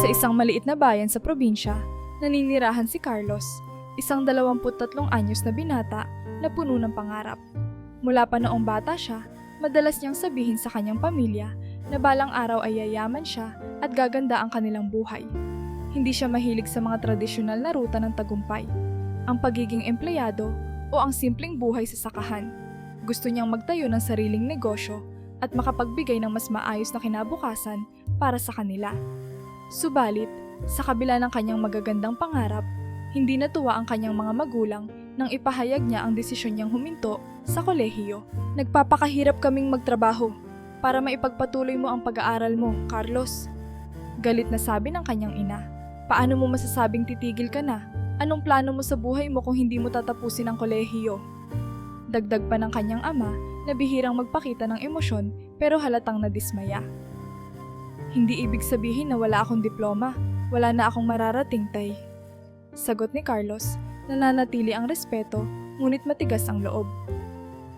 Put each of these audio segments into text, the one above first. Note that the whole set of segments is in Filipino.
Sa isang maliit na bayan sa probinsya, naninirahan si Carlos, isang 23 anyos na binata na puno ng pangarap. Mula pa noong bata siya, madalas niyang sabihin sa kanyang pamilya na balang araw ay yayaman siya at gaganda ang kanilang buhay. Hindi siya mahilig sa mga tradisyonal na ruta ng tagumpay, ang pagiging empleyado o ang simpleng buhay sa sakahan. Gusto niyang magtayo ng sariling negosyo at makapagbigay ng mas maayos na kinabukasan para sa kanila. Subalit, sa kabila ng kanyang magagandang pangarap, hindi natuwa ang kanyang mga magulang nang ipahayag niya ang desisyon niyang huminto sa kolehiyo. Nagpapakahirap kaming magtrabaho para maipagpatuloy mo ang pag-aaral mo, Carlos. Galit na sabi ng kanyang ina. Paano mo masasabing titigil ka na? Anong plano mo sa buhay mo kung hindi mo tatapusin ang kolehiyo? Dagdag pa ng kanyang ama na bihirang magpakita ng emosyon pero halatang nadismaya. Hindi ibig sabihin na wala akong diploma, wala na akong mararating, tay. Sagot ni Carlos, nananatili ang respeto, ngunit matigas ang loob.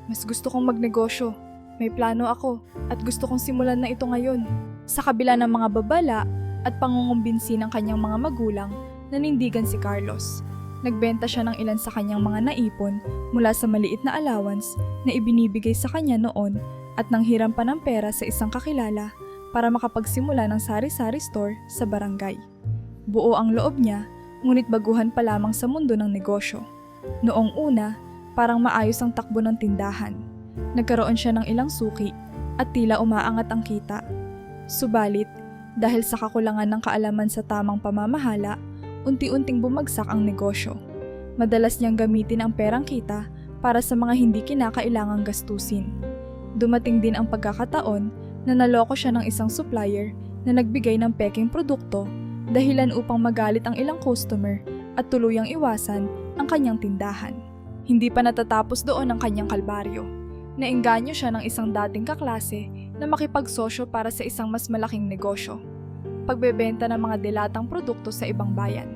Mas gusto kong magnegosyo, may plano ako, at gusto kong simulan na ito ngayon. Sa kabila ng mga babala at pangungumbinsi ng kanyang mga magulang, nanindigan si Carlos. Nagbenta siya ng ilan sa kanyang mga naipon mula sa maliit na allowance na ibinibigay sa kanya noon at nanghiram pa ng pera sa isang kakilala para makapagsimula ng sari-sari store sa barangay. Buo ang loob niya, ngunit baguhan pa lamang sa mundo ng negosyo. Noong una, parang maayos ang takbo ng tindahan. Nagkaroon siya ng ilang suki at tila umaangat ang kita. Subalit, dahil sa kakulangan ng kaalaman sa tamang pamamahala, unti-unting bumagsak ang negosyo. Madalas niyang gamitin ang perang kita para sa mga hindi kinakailangang gastusin. Dumating din ang pagkakataon na naloko siya ng isang supplier na nagbigay ng peking produkto dahilan upang magalit ang ilang customer at tuluyang iwasan ang kanyang tindahan. Hindi pa natatapos doon ang kanyang kalbaryo. Naengganyo siya ng isang dating kaklase na makipagsosyo para sa isang mas malaking negosyo. Pagbebenta ng mga dilatang produkto sa ibang bayan.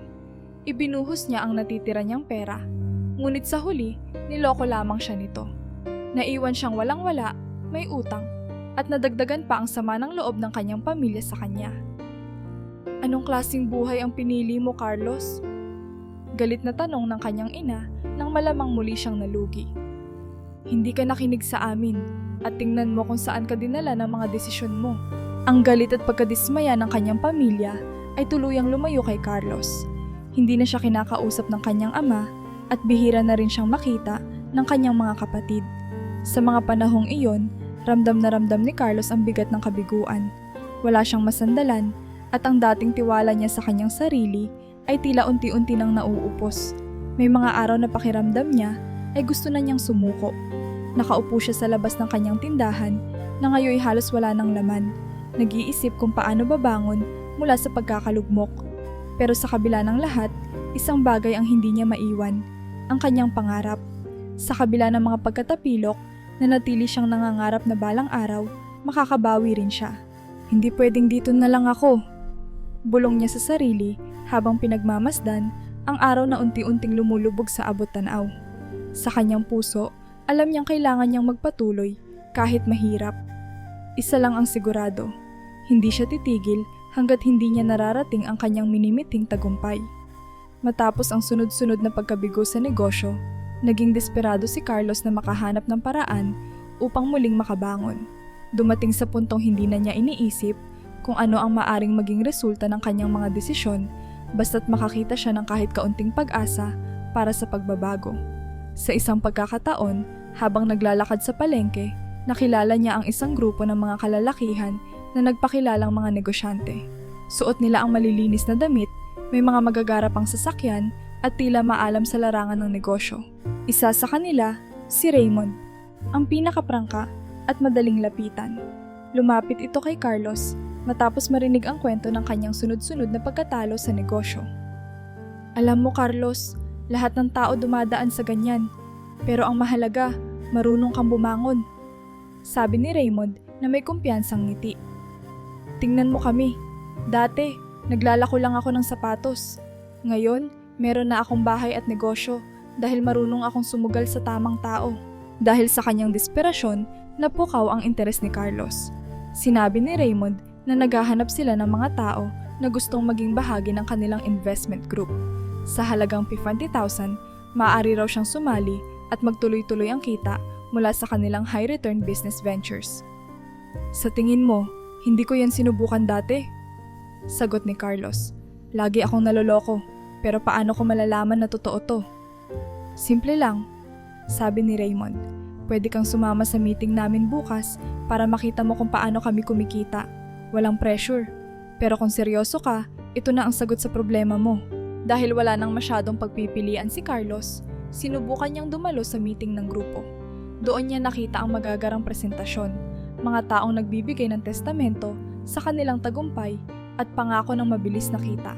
Ibinuhos niya ang natitira niyang pera, ngunit sa huli, niloko lamang siya nito. Naiwan siyang walang-wala, may utang, at nadagdagan pa ang sama ng loob ng kanyang pamilya sa kanya. Anong klaseng buhay ang pinili mo, Carlos? Galit na tanong ng kanyang ina nang malamang muli siyang nalugi. Hindi ka nakinig sa amin at tingnan mo kung saan ka dinala ng mga desisyon mo. Ang galit at pagkadismaya ng kanyang pamilya ay tuluyang lumayo kay Carlos. Hindi na siya kinakausap ng kanyang ama at bihira na rin siyang makita ng kanyang mga kapatid. Sa mga panahong iyon, ramdam na ramdam ni Carlos ang bigat ng kabiguan. Wala siyang masandalan at ang dating tiwala niya sa kanyang sarili ay tila unti-unti nang nauupos. May mga araw na pakiramdam niya ay gusto na niyang sumuko. Nakaupo siya sa labas ng kanyang tindahan na ngayon halos wala ng laman. Nag-iisip kung paano babangon mula sa pagkakalugmok. Pero sa kabila ng lahat, isang bagay ang hindi niya maiwan, ang kanyang pangarap. Sa kabila ng mga pagkatapilok, nanatili siyang nangangarap na balang araw, makakabawi rin siya. Hindi pwedeng dito na lang ako. Bulong niya sa sarili habang pinagmamasdan ang araw na unti-unting lumulubog sa abot tanaw. Sa kanyang puso, alam niyang kailangan niyang magpatuloy kahit mahirap. Isa lang ang sigurado, hindi siya titigil hanggat hindi niya nararating ang kanyang minimiting tagumpay. Matapos ang sunod-sunod na pagkabigo sa negosyo, naging desperado si Carlos na makahanap ng paraan upang muling makabangon. Dumating sa puntong hindi na niya iniisip kung ano ang maaring maging resulta ng kanyang mga desisyon basta't makakita siya ng kahit kaunting pag-asa para sa pagbabago. Sa isang pagkakataon, habang naglalakad sa palengke, nakilala niya ang isang grupo ng mga kalalakihan na nagpakilalang mga negosyante. Suot nila ang malilinis na damit, may mga magagarapang sasakyan at tila maalam sa larangan ng negosyo. Isa sa kanila, si Raymond, ang pinakaprangka at madaling lapitan. Lumapit ito kay Carlos matapos marinig ang kwento ng kanyang sunod-sunod na pagkatalo sa negosyo. Alam mo, Carlos, lahat ng tao dumadaan sa ganyan. Pero ang mahalaga, marunong kang bumangon. Sabi ni Raymond na may kumpiyansang ngiti. Tingnan mo kami. Dati, naglalako lang ako ng sapatos. Ngayon, meron na akong bahay at negosyo dahil marunong akong sumugal sa tamang tao. Dahil sa kanyang desperasyon, napukaw ang interes ni Carlos. Sinabi ni Raymond na naghahanap sila ng mga tao na gustong maging bahagi ng kanilang investment group. Sa halagang 50,000, maaari raw siyang sumali at magtuloy-tuloy ang kita mula sa kanilang high-return business ventures. Sa tingin mo, hindi ko yan sinubukan dati? Sagot ni Carlos. Lagi akong naloloko, pero paano ko malalaman na totoo to? Simple lang, sabi ni Raymond. Pwede kang sumama sa meeting namin bukas para makita mo kung paano kami kumikita. Walang pressure. Pero kung seryoso ka, ito na ang sagot sa problema mo. Dahil wala nang masyadong pagpipilian si Carlos, sinubukan niyang dumalo sa meeting ng grupo. Doon niya nakita ang magagarang presentasyon, mga taong nagbibigay ng testamento sa kanilang tagumpay at pangako ng mabilis na kita.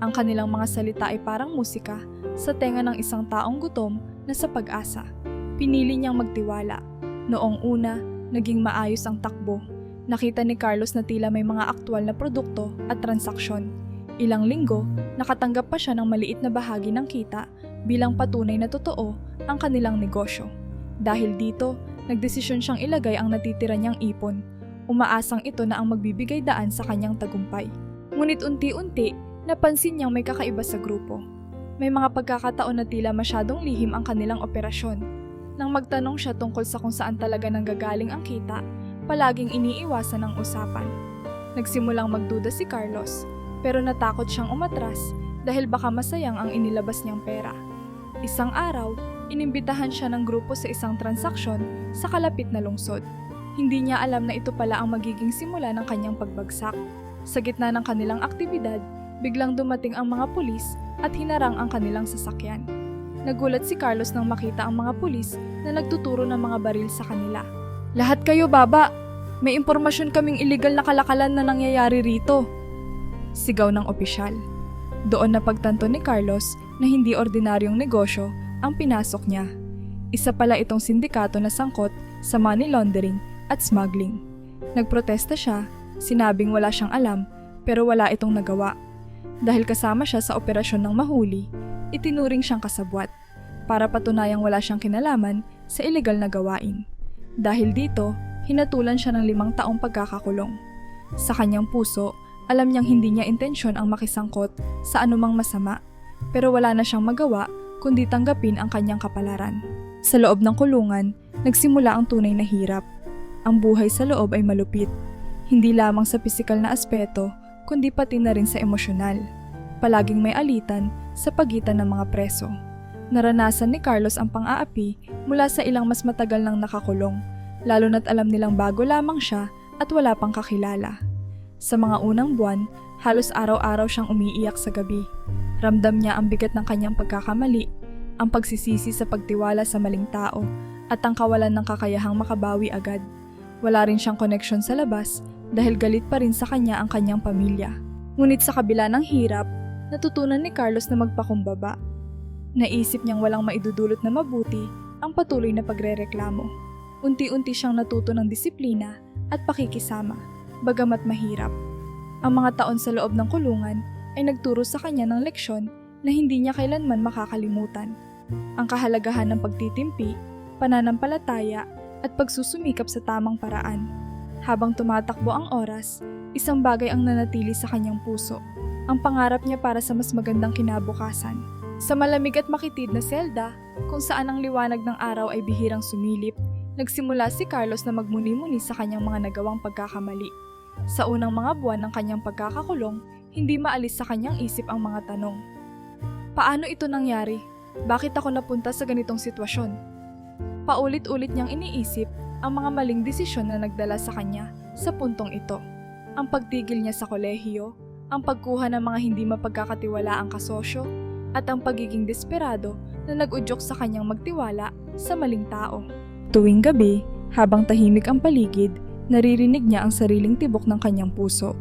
Ang kanilang mga salita ay parang musika sa tenga ng isang taong gutom na sa pag-asa. Pinili niyang magtiwala. Noong una, naging maayos ang takbo. Nakita ni Carlos na tila may mga aktwal na produkto at transaksyon. Ilang linggo, nakatanggap pa siya ng maliit na bahagi ng kita bilang patunay na totoo ang kanilang negosyo. Dahil dito, nagdesisyon siyang ilagay ang natitira niyang ipon. Umaasang ito na ang magbibigay daan sa kanyang tagumpay. Ngunit unti-unti, napansin niyang may kakaiba sa grupo. May mga pagkakataon na tila masyadong lihim ang kanilang operasyon. Nang magtanong siya tungkol sa kung saan talaga nanggagaling ang kita, palaging iniiwasan ang usapan. Nagsimulang magduda si Carlos, pero natakot siyang umatras dahil baka masayang ang inilabas niyang pera. Isang araw, inimbitahan siya ng grupo sa isang transaksyon sa kalapit na lungsod. Hindi niya alam na ito pala ang magiging simula ng kanyang pagbagsak. Sa gitna ng kanilang aktibidad, biglang dumating ang mga pulis at hinarang ang kanilang sasakyan. Nagulat si Carlos nang makita ang mga pulis na nagtuturo ng mga baril sa kanila. Lahat kayo baba! May impormasyon kaming iligal na kalakalan na nangyayari rito! Sigaw ng opisyal. Doon napagtanto ni Carlos na hindi ordinaryong negosyo ang pinasok niya. Isa pala itong sindikato na sangkot sa money laundering at smuggling. Nagprotesta siya, sinabing wala siyang alam pero wala itong nagawa. Dahil kasama siya sa operasyon ng mahuli, itinuring siyang kasabwat para patunayang wala siyang kinalaman sa ilegal na gawain. Dahil dito, hinatulan siya ng 5 taong pagkakakulong. Sa kanyang puso, alam niyang hindi niya intensyon ang makisangkot sa anumang masama, pero wala na siyang magawa kundi tanggapin ang kanyang kapalaran. Sa loob ng kulungan, nagsimula ang tunay na hirap. Ang buhay sa loob ay malupit, hindi lamang sa pisikal na aspeto, kundi pati na rin sa emosyonal. Palaging may alitan sa pagitan ng mga preso. Naranasan ni Carlos ang pang-aapi mula sa ilang mas matagal nang nakakulong, lalo na't alam nilang bago lamang siya at wala pang kakilala. Sa mga unang buwan, halos araw-araw siyang umiiyak sa gabi. Ramdam niya ang bigat ng kanyang pagkakamali, ang pagsisisi sa pagtiwala sa maling tao, at ang kawalan ng kakayahang makabawi agad. Wala rin siyang koneksyon sa labas dahil galit pa rin sa kanya ang kanyang pamilya. Ngunit sa kabila ng hirap, natutunan ni Carlos na magpakumbaba. Naisip niyang walang maidudulot na mabuti ang patuloy na pagrereklamo. Unti-unti siyang natuto ng disiplina at pakikisama, bagamat mahirap. Ang mga taon sa loob ng kulungan ay nagturo sa kanya ng leksyon na hindi niya kailanman makakalimutan. Ang kahalagahan ng pagtitimpi, pananampalataya at pagsusumikap sa tamang paraan. Habang tumatakbo ang oras, isang bagay ang nanatili sa kanyang puso. Ang pangarap niya para sa mas magandang kinabukasan. Sa malamig at makitid na selda, kung saan ang liwanag ng araw ay bihirang sumilip, nagsimula si Carlos na magmuni-muni sa kanyang mga nagawang pagkakamali. Sa unang mga buwan ng kanyang pagkakakulong, hindi maalis sa kanyang isip ang mga tanong. Paano ito nangyari? Bakit ako napunta sa ganitong sitwasyon? Paulit-ulit niyang iniisip ang mga maling desisyon na nagdala sa kanya sa puntong ito. Ang pagtigil niya sa kolehiyo, ang pagkuha ng mga hindi mapagkakatiwalaang kasosyo, at ang pagiging desperado na nag-udyok sa kanyang magtiwala sa maling tao. Tuwing gabi, habang tahimik ang paligid, naririnig niya ang sariling tibok ng kanyang puso.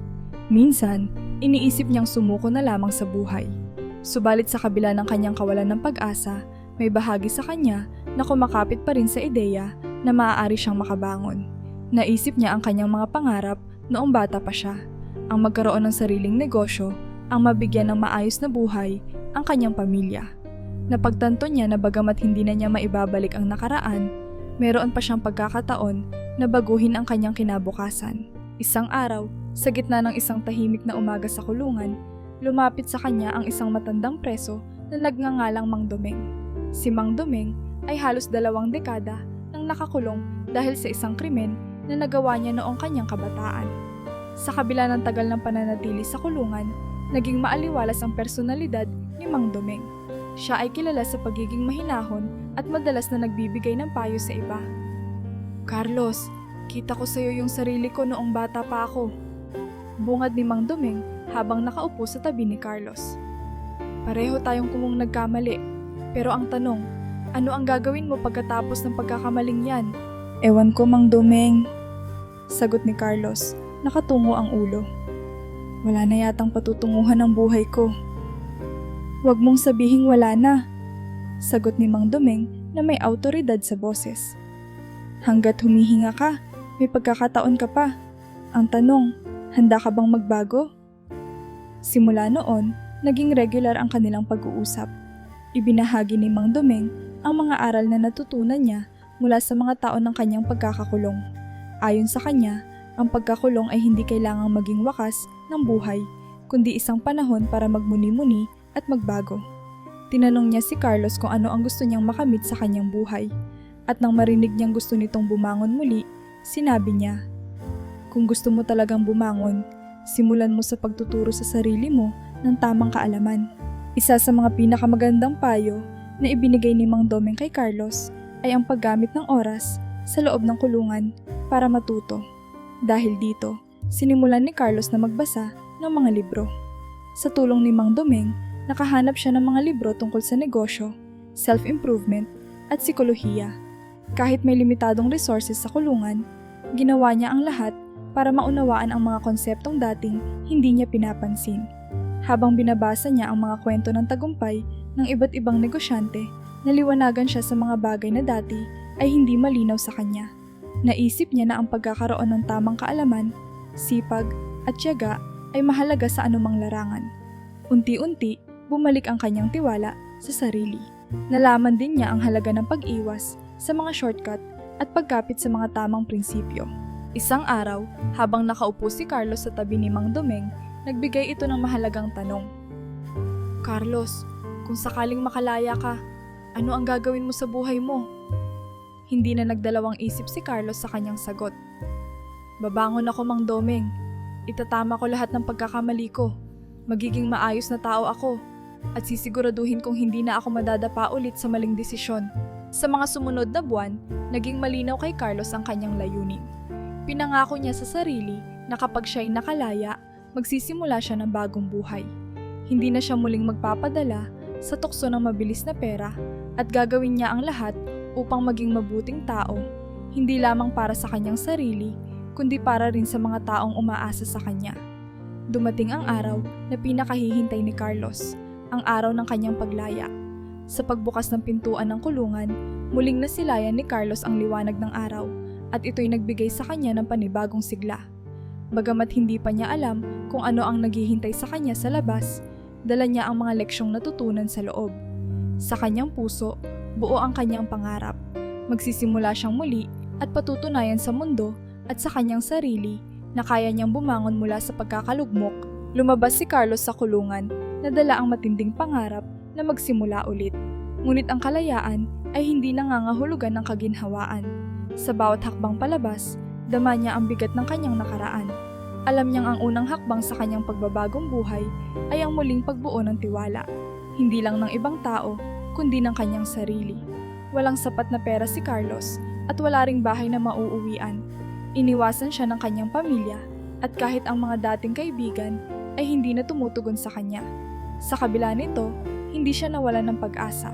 Minsan, iniisip niyang sumuko na lamang sa buhay. Subalit sa kabila ng kanyang kawalan ng pag-asa, may bahagi sa kanya na kumakapit pa rin sa ideya na maaari siyang makabangon. Naisip niya ang kanyang mga pangarap noong bata pa siya, ang magkaroon ng sariling negosyo, ang mabigyan ng maayos na buhay ang kanyang pamilya. Napagtanto niya na bagamat hindi na niya maibabalik ang nakaraan, meron pa siyang pagkakataon na baguhin ang kanyang kinabukasan. Isang araw, Sa gitna ng isang tahimik na umaga sa kulungan, lumapit sa kanya ang isang matandang preso na nagngangalang Mang Domeng. Si Mang Domeng ay halos 2 dekada nang nakakulong dahil sa isang krimen na nagawa niya noong kanyang kabataan. Sa kabila ng tagal ng pananatili sa kulungan, naging maaliwalas ang personalidad ni Mang Domeng. Siya ay kilala sa pagiging mahinahon at madalas na nagbibigay ng payo sa iba. "Carlos, kita ko sa iyo yung sarili ko noong bata pa ako." Bungad ni Mang Domeng habang nakaupo sa tabi ni Carlos. "Pareho tayong kumong nagkamali. Pero ang tanong, ano ang gagawin mo pagkatapos ng pagkakamaling yan?" "Ewan ko, Mang Domeng," sagot ni Carlos. Nakatungo ang ulo. "Wala na yatang patutunguhan ang buhay ko." "Huwag mong sabihing wala na," sagot ni Mang Domeng na may awtoridad sa boses. "Hanggat humihinga ka, may pagkakataon ka pa. Ang tanong, handa ka bang magbago?" Simula noon, naging regular ang kanilang pag-uusap. Ibinahagi ni Mang Domeng ang mga aral na natutunan niya mula sa mga taon ng kanyang pagkakakulong. Ayon sa kanya, ang pagkakulong ay hindi kailangang maging wakas ng buhay, kundi isang panahon para magmuni-muni at magbago. Tinanong niya si Carlos kung ano ang gusto niyang makamit sa kanyang buhay. At nang marinig niyang gusto nitong bumangon muli, sinabi niya, "Kung gusto mo talagang bumangon, simulan mo sa pagtuturo sa sarili mo ng tamang kaalaman." Isa sa mga pinakamagandang payo na ibinigay ni Mang Domeng kay Carlos ay ang paggamit ng oras sa loob ng kulungan para matuto. Dahil dito, sinimulan ni Carlos na magbasa ng mga libro. Sa tulong ni Mang Domeng, nakahanap siya ng mga libro tungkol sa negosyo, self-improvement, at psikolohiya. Kahit may limitadong resources sa kulungan, ginawa niya ang lahat para maunawaan ang mga konseptong dating hindi niya pinapansin. Habang binabasa niya ang mga kwento ng tagumpay ng iba't ibang negosyante, naliwanagan siya sa mga bagay na dati ay hindi malinaw sa kanya. Naisip niya na ang pagkakaroon ng tamang kaalaman, sipag, at tiyaga ay mahalaga sa anumang larangan. Unti-unti, bumalik ang kanyang tiwala sa sarili. Nalaman din niya ang halaga ng pag-iwas sa mga shortcut at pagkapit sa mga tamang prinsipyo. Isang araw, habang nakaupo si Carlos sa tabi ni Mang Domeng, nagbigay ito ng mahalagang tanong. "Carlos, kung sakaling makalaya ka, ano ang gagawin mo sa buhay mo?" Hindi na nagdalawang isip si Carlos sa kanyang sagot. "Babangon ako, Mang Domeng. Itatama ko lahat ng pagkakamali ko. Magiging maayos na tao ako. At sisiguraduhin kong hindi na ako madadapa ulit sa maling desisyon." Sa mga sumunod na buwan, naging malinaw kay Carlos ang kanyang layunin. Pinangako niya sa sarili na kapag siya'y nakalaya, magsisimula siya ng bagong buhay. Hindi na siya muling magpapadala sa tukso ng mabilis na pera at gagawin niya ang lahat upang maging mabuting tao, hindi lamang para sa kanyang sarili, kundi para rin sa mga taong umaasa sa kanya. Dumating ang araw na pinakahihintay ni Carlos, ang araw ng kanyang paglaya. Sa pagbukas ng pintuan ng kulungan, muling nasilayan ni Carlos ang liwanag ng araw at ito'y nagbigay sa kanya ng panibagong sigla. Bagamat hindi pa niya alam kung ano ang naghihintay sa kanya sa labas, dala niya ang mga leksyong natutunan sa loob. Sa kanyang puso, buo ang kanyang pangarap. Magsisimula siyang muli at patutunayan sa mundo at sa kanyang sarili na kaya niyang bumangon mula sa pagkakalugmok. Lumabas si Carlos sa kulungan na dala ang matinding pangarap na magsimula ulit. Ngunit ang kalayaan ay hindi nangangahulugan ng kaginhawaan. Sa bawat hakbang palabas, dama niya ang bigat ng kanyang nakaraan. Alam niyang ang unang hakbang sa kanyang pagbabagong buhay ay ang muling pagbuo ng tiwala. Hindi lang ng ibang tao, kundi ng kanyang sarili. Walang sapat na pera si Carlos at wala ring bahay na mauuwian. Iniwasan siya ng kanyang pamilya at kahit ang mga dating kaibigan ay hindi na tumutugon sa kanya. Sa kabila nito, hindi siya nawalan ng pag-asa.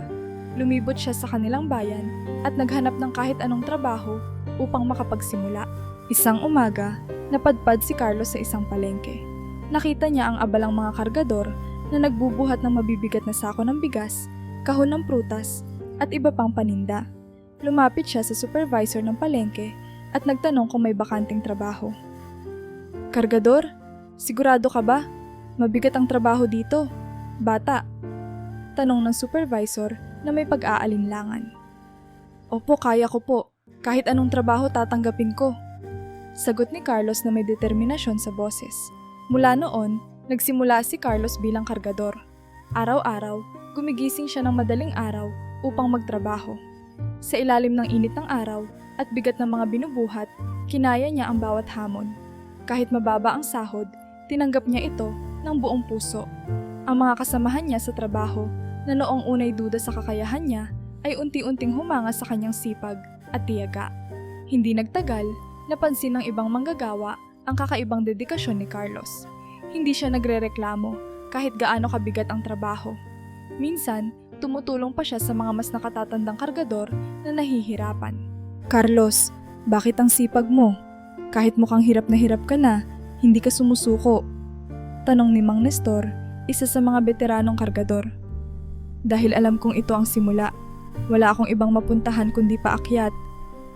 Lumibot siya sa kanilang bayan at naghanap ng kahit anong trabaho upang makapagsimula. Isang umaga, napadpad si Carlos sa isang palengke. Nakita niya ang abalang mga kargador na nagbubuhat ng mabibigat na sako ng bigas, kahon ng prutas, at iba pang paninda. Lumapit siya sa supervisor ng palengke at nagtanong kung may bakanting trabaho. "Kargador, sigurado ka ba? Mabigat ang trabaho dito. Bata." Tanong ng supervisor na may pag-aalinlangan. "Opo, kaya ko po. Kahit anong trabaho tatanggapin ko." Sagot ni Carlos na may determinasyon sa boses. Mula noon, nagsimula si Carlos bilang kargador. Araw-araw, gumigising siya ng madaling araw upang magtrabaho. Sa ilalim ng init ng araw at bigat ng mga binubuhat, kinaya niya ang bawat hamon. Kahit mababa ang sahod, tinanggap niya ito ng buong puso. Ang mga kasamahan niya sa trabaho na noong unay duda sa kakayahan niya ay unti-unting humanga sa kanyang sipag at tiyaga. Hindi nagtagal, napansin ng ibang manggagawa ang kakaibang dedikasyon ni Carlos. Hindi siya nagrereklamo kahit gaano kabigat ang trabaho. Minsan, tumutulong pa siya sa mga mas nakatatandang kargador na nahihirapan. Carlos, bakit ang sipag mo? Kahit mukhang hirap ka na, hindi ka sumusuko. Tanong ni Mang Nestor, isa sa mga veteranong kargador. Dahil alam kong ito ang simula, wala akong ibang mapuntahan kundi paakyat.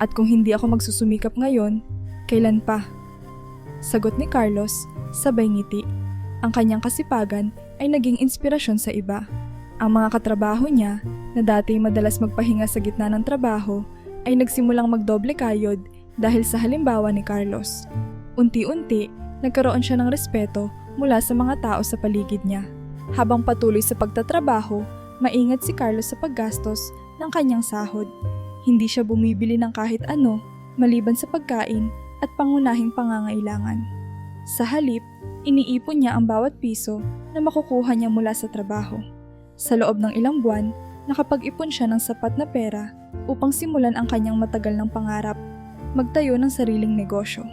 At kung hindi ako magsusumikap ngayon, kailan pa? Sagot ni Carlos, sabay ngiti. Ang kanyang kasipagan ay naging inspirasyon sa iba. Ang mga katrabaho niya, na dati madalas magpahinga sa gitna ng trabaho, ay nagsimulang magdoble kayod dahil sa halimbawa ni Carlos. Unti-unti, nagkaroon siya ng respeto mula sa mga tao sa paligid niya. Habang patuloy sa pagtatrabaho, maingat si Carlos sa paggastos ng kanyang sahod. Hindi siya bumibili ng kahit ano maliban sa pagkain at pangunahing pangangailangan. Sa halip, iniipon niya ang bawat piso na makukuha niya mula sa trabaho. Sa loob ng ilang buwan, nakapag-ipon siya ng sapat na pera upang simulan ang kanyang matagal ng pangarap, magtayo ng sariling negosyo.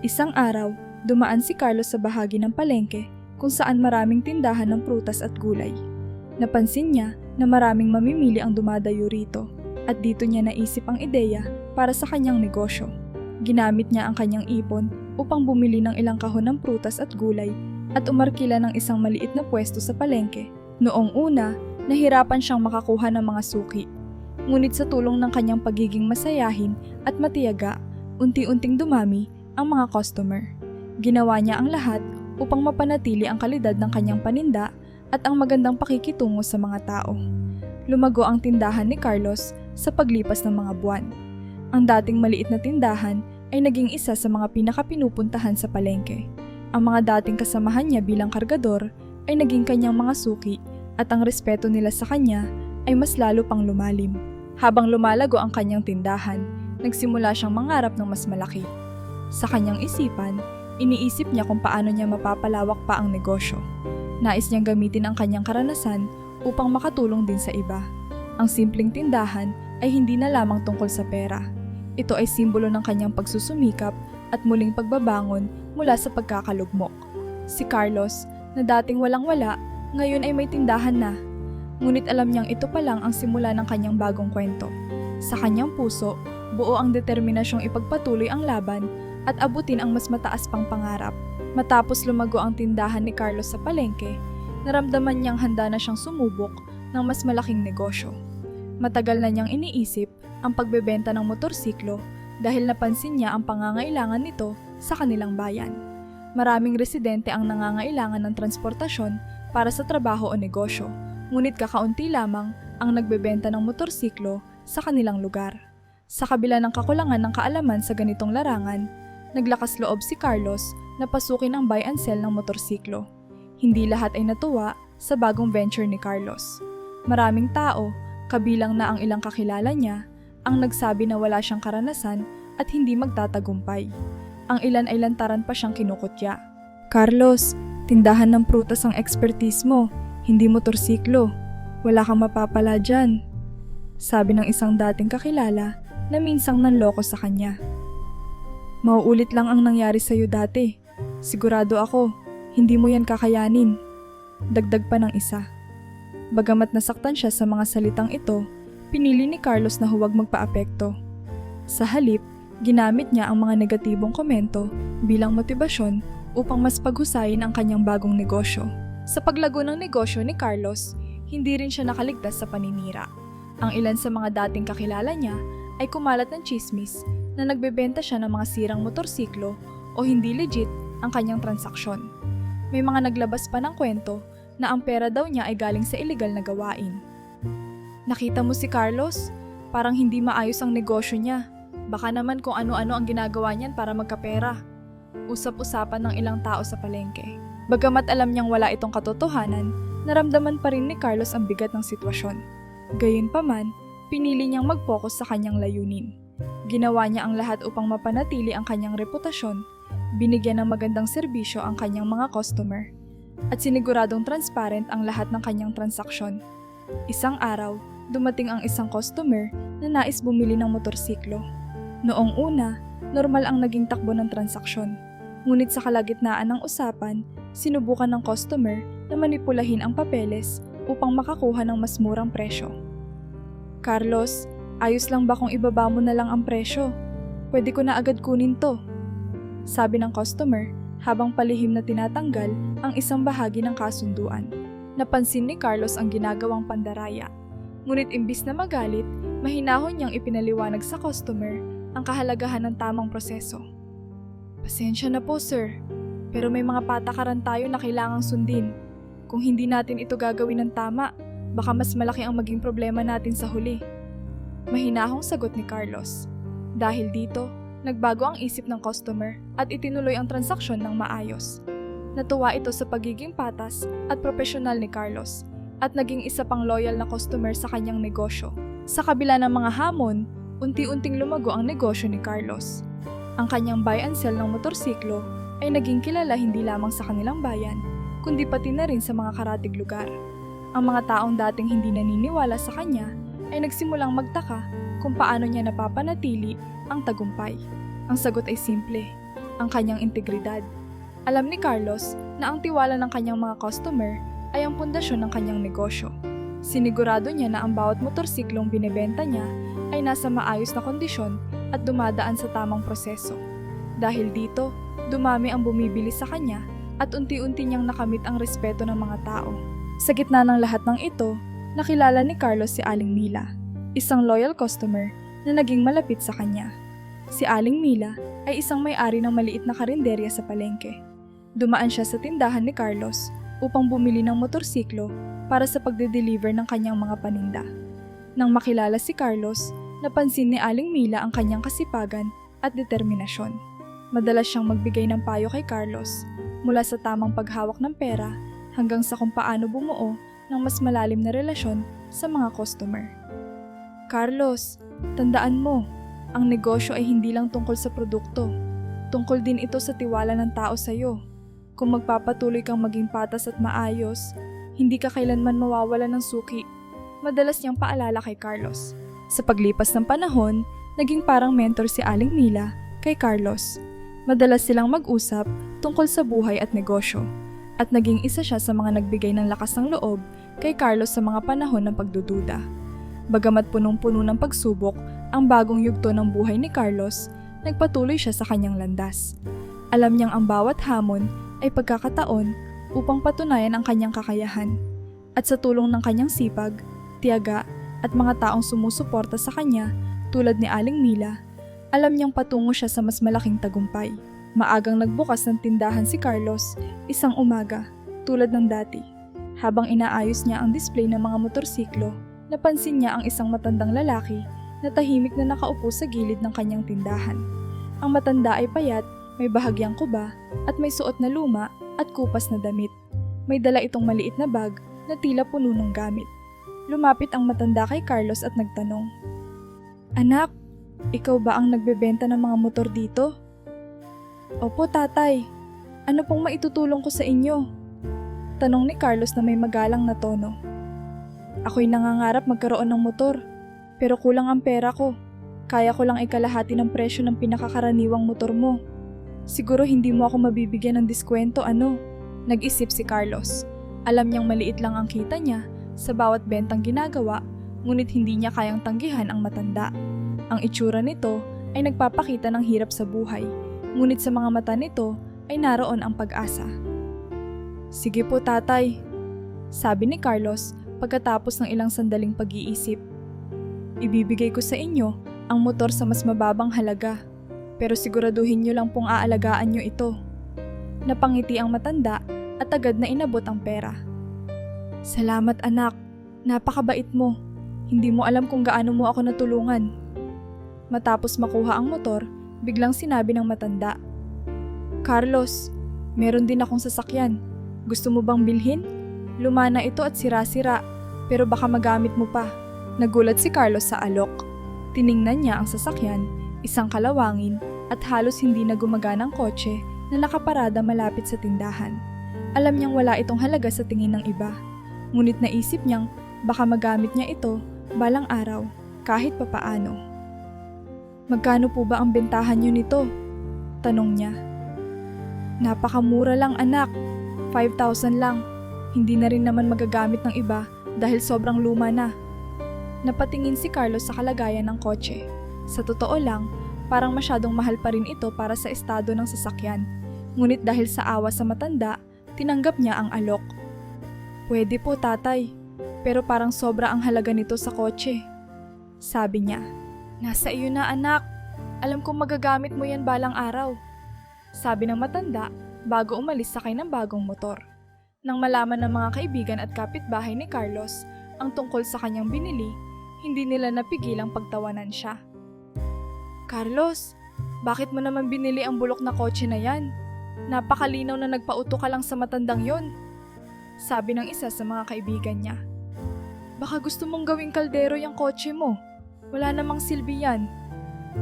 Isang araw, dumaan si Carlos sa bahagi ng palengke kung saan maraming tindahan ng prutas at gulay. Napansin niya na maraming mamimili ang dumadayo rito at dito niya naisip ang ideya para sa kanyang negosyo. Ginamit niya ang kanyang ipon upang bumili ng ilang kahon ng prutas at gulay at umarkila ng isang maliit na pwesto sa palengke. Noong una, nahirapan siyang makakuha ng mga suki. Ngunit sa tulong ng kanyang pagiging masayahin at matiyaga, unti-unting dumami ang mga customer. Ginawa niya ang lahat upang mapanatili ang kalidad ng kanyang paninda at ang magandang pakikitungo sa mga tao. Lumago ang tindahan ni Carlos sa paglipas ng mga buwan. Ang dating maliit na tindahan ay naging isa sa mga pinakapinupuntahan sa palengke. Ang mga dating kasamahan niya bilang kargador ay naging kanyang mga suki at ang respeto nila sa kanya ay mas lalo pang lumalim. Habang lumalago ang kanyang tindahan, nagsimula siyang mangarap ng mas malaki. Sa kanyang isipan, iniisip niya kung paano niya mapapalawak pa ang negosyo. Nais niyang gamitin ang kanyang karanasan upang makatulong din sa iba. Ang simpleng tindahan ay hindi na lamang tungkol sa pera. Ito ay simbolo ng kanyang pagsusumikap at muling pagbabangon mula sa pagkakalugmok. Si Carlos, na dating walang-wala, ngayon ay may tindahan na. Ngunit alam niyang ito pa lang ang simula ng kanyang bagong kwento. Sa kanyang puso, buo ang determinasyong ipagpatuloy ang laban at abutin ang mas mataas pang pangarap. Matapos lumago ang tindahan ni Carlos sa palengke, naramdaman niyang handa na siyang sumubok ng mas malaking negosyo. Matagal na niyang iniisip ang pagbebenta ng motorsiklo dahil napansin niya ang pangangailangan nito sa kanilang bayan. Maraming residente ang nangangailangan ng transportasyon para sa trabaho o negosyo, ngunit kakaunti lamang ang nagbebenta ng motorsiklo sa kanilang lugar. Sa kabila ng kakulangan ng kaalaman sa ganitong larangan, naglakas loob si Carlos na pasukin ang buy and sell ng motorsiklo. Hindi lahat ay natuwa sa bagong venture ni Carlos. Maraming tao, kabilang na ang ilang kakilala niya, ang nagsabi na wala siyang karanasan at hindi magtatagumpay. Ang ilan ay lantaran pa siyang kinukutya. Carlos, tindahan ng prutas ang expertise mo, hindi motorsiklo. Wala kang mapapala dyan. Sabi ng isang dating kakilala na minsang nanloko sa kanya. Mauulit lang ang nangyari sa'yo dati. Sigurado ako, hindi mo yan kakayanin. Dagdag pa ng isa. Bagamat nasaktan siya sa mga salitang ito, pinili ni Carlos na huwag magpaapekto. Sa halip, ginamit niya ang mga negatibong komento bilang motibasyon upang mas paghusayin ang kanyang bagong negosyo. Sa paglago ng negosyo ni Carlos, hindi rin siya nakaligtas sa paninira. Ang ilan sa mga dating kakilala niya ay kumalat ng tsismis na nagbebenta siya ng mga sirang motorsiklo o hindi legit ang kanyang transaksyon. May mga naglabas pa ng kwento na ang pera daw niya ay galing sa illegal na gawain. Nakita mo si Carlos? Parang hindi maayos ang negosyo niya. Baka naman kung ano-ano ang ginagawa niyan para magkapera. Usap-usapan ng ilang tao sa palengke. Bagamat alam niyang wala itong katotohanan, naramdaman pa rin ni Carlos ang bigat ng sitwasyon. Gayunpaman, pinili niyang mag-focus sa kanyang layunin. Ginawa niya ang lahat upang mapanatili ang kanyang reputasyon, binigyan ng magandang serbisyo ang kanyang mga customer, at siniguradong transparent ang lahat ng kanyang transaksyon. Isang araw, dumating ang isang customer na nais bumili ng motorsiklo. Noong una, normal ang naging takbo ng transaksyon. Ngunit sa kalagitnaan ng usapan, sinubukan ng customer na manipulahin ang papeles upang makakuha ng mas murang presyo. Carlos, ayos lang ba kung ibaba mo na lang ang presyo? Pwede ko na agad kunin to. Sabi ng customer habang palihim na tinatanggal ang isang bahagi ng kasunduan. Napansin ni Carlos ang ginagawang pandaraya. Ngunit imbis na magalit, mahinahon niyang ipinaliwanag sa customer ang kahalagahan ng tamang proseso. Pasensya na po sir, pero may mga patakaran tayo na kailangang sundin. Kung hindi natin ito gagawin ng tama, baka mas malaki ang maging problema natin sa huli. Mahinahong sagot ni Carlos. Dahil dito, nagbago ang isip ng customer at itinuloy ang transaksyon ng maayos. Natuwa ito sa pagiging patas at profesional ni Carlos at naging isa pang loyal na customer sa kanyang negosyo. Sa kabila ng mga hamon, unti-unting lumago ang negosyo ni Carlos. Ang kanyang buy and sell ng motorsiklo ay naging kilala hindi lamang sa kanilang bayan, kundi pati na rin sa mga karatig lugar. Ang mga taong dating hindi naniniwala sa kanya ay nagsimulang magtaka kung paano niya napapanatili ang tagumpay. Ang sagot ay simple, ang kanyang integridad. Alam ni Carlos na ang tiwala ng kanyang mga customer ay ang pundasyon ng kanyang negosyo. Sinigurado niya na ang bawat motorsiklong binebenta niya ay nasa maayos na kondisyon at dumadaan sa tamang proseso. Dahil dito, dumami ang bumibili sa kanya at unti-unti niyang nakamit ang respeto ng mga tao. Sa gitna ng lahat ng ito, nakilala ni Carlos si Aling Mila, isang loyal customer na naging malapit sa kanya. Si Aling Mila ay isang may-ari ng maliit na karinderya sa palengke. Dumaan siya sa tindahan ni Carlos upang bumili ng motorsiklo para sa pagde-deliver ng kanyang mga paninda. Nang makilala si Carlos, napansin ni Aling Mila ang kanyang kasipagan at determinasyon. Madalas siyang magbigay ng payo kay Carlos, mula sa tamang paghawak ng pera hanggang sa kung paano bumuo ng mas malalim na relasyon sa mga customer. Carlos, tandaan mo, ang negosyo ay hindi lang tungkol sa produkto. Tungkol din ito sa tiwala ng tao sa iyo. Kung magpapatuloy kang maging patas at maayos, hindi ka kailanman mawawala ng suki. Madalas niyang paalala kay Carlos. Sa paglipas ng panahon, naging parang mentor si Aling Mila kay Carlos. Madalas silang mag-usap tungkol sa buhay at negosyo, at naging isa siya sa mga nagbigay ng lakas ng loob kay Carlos sa mga panahon ng pagdududa. Bagamat punong-puno ng pagsubok ang bagong yugto ng buhay ni Carlos, nagpatuloy siya sa kanyang landas. Alam niyang ang bawat hamon ay pagkakataon upang patunayan ang kanyang kakayahan. At sa tulong ng kanyang sipag, tiyaga at mga taong sumusuporta sa kanya tulad ni Aling Mila, alam niyang patungo siya sa mas malaking tagumpay. Maagang nagbukas ng tindahan si Carlos isang umaga tulad ng dati. Habang inaayos niya ang display ng mga motorsiklo, napansin niya ang isang matandang lalaki na tahimik na nakaupo sa gilid ng kanyang tindahan. Ang matanda ay payat, may bahagyang kuba at may suot na luma at kupas na damit. May dala itong maliit na bag na tila puno ng gamit. Lumapit ang matanda kay Carlos at nagtanong, "Anak, ikaw ba ang nagbebenta ng mga motor dito?" "Opo, tatay. Ano pong maitutulong ko sa inyo?" Tanong ni Carlos na may magalang na tono. "Ako'y nangangarap magkaroon ng motor, pero kulang ang pera ko. Kaya ko lang ikalahati ng presyo ng pinakakaraniwang motor mo. Siguro hindi mo ako mabibigyan ng diskwento, ano?" Nag-isip si Carlos. Alam niyang maliit lang ang kita niya sa bawat bentang ginagawa, ngunit hindi niya kayang tanggihan ang matanda. Ang itsura nito ay nagpapakita ng hirap sa buhay, ngunit sa mga mata nito ay naroon ang pag-asa. "Sige po, tatay," sabi ni Carlos pagkatapos ng ilang sandaling pag-iisip. "Ibibigay ko sa inyo ang motor sa mas mababang halaga, pero siguraduhin niyo lang pong aalagaan niyo ito." Napangiti ang matanda at agad na inabot ang pera. "Salamat anak, napakabait mo. Hindi mo alam kung gaano mo ako natulungan." Matapos makuha ang motor, biglang sinabi ng matanda, "Carlos, meron din akong sasakyan. Gusto mo bang bilhin? Luma na ito at sira-sira, pero baka magamit mo pa." Nagulat si Carlos sa alok. Tiningnan niya ang sasakyan, isang kalawangin at halos hindi na gumaganang kotse na nakaparada malapit sa tindahan. Alam niyang wala itong halaga sa tingin ng iba. Ngunit naisip niyang baka magamit niya ito balang araw kahit papaano. "Magkano po ba ang bentahan niyo nito?" tanong niya. "Napakamura lang anak, 5,000 lang. Hindi na rin naman magagamit ng iba dahil sobrang luma na." Napatingin si Carlos sa kalagayan ng kotse. Sa totoo lang, parang masyadong mahal pa rin ito para sa estado ng sasakyan. Ngunit dahil sa awa sa matanda, tinanggap niya ang alok. "Pwede po tatay, pero parang sobra ang halaga nito sa kotse," sabi niya. "Nasa iyo na anak, alam kong magagamit mo yan balang araw," sabi ng matanda bago umalis sakay ng bagong motor. Nang malaman ng mga kaibigan at kapitbahay ni Carlos ang tungkol sa kanyang binili, hindi nila napigilang pagtawanan siya. "Carlos, bakit mo naman binili ang bulok na kotse na yan? Napakalinaw na nagpauto ka lang sa matandang yon," sabi ng isa sa mga kaibigan niya. "Baka gusto mong gawing kaldero yung kotse mo. Wala namang silbi yan,"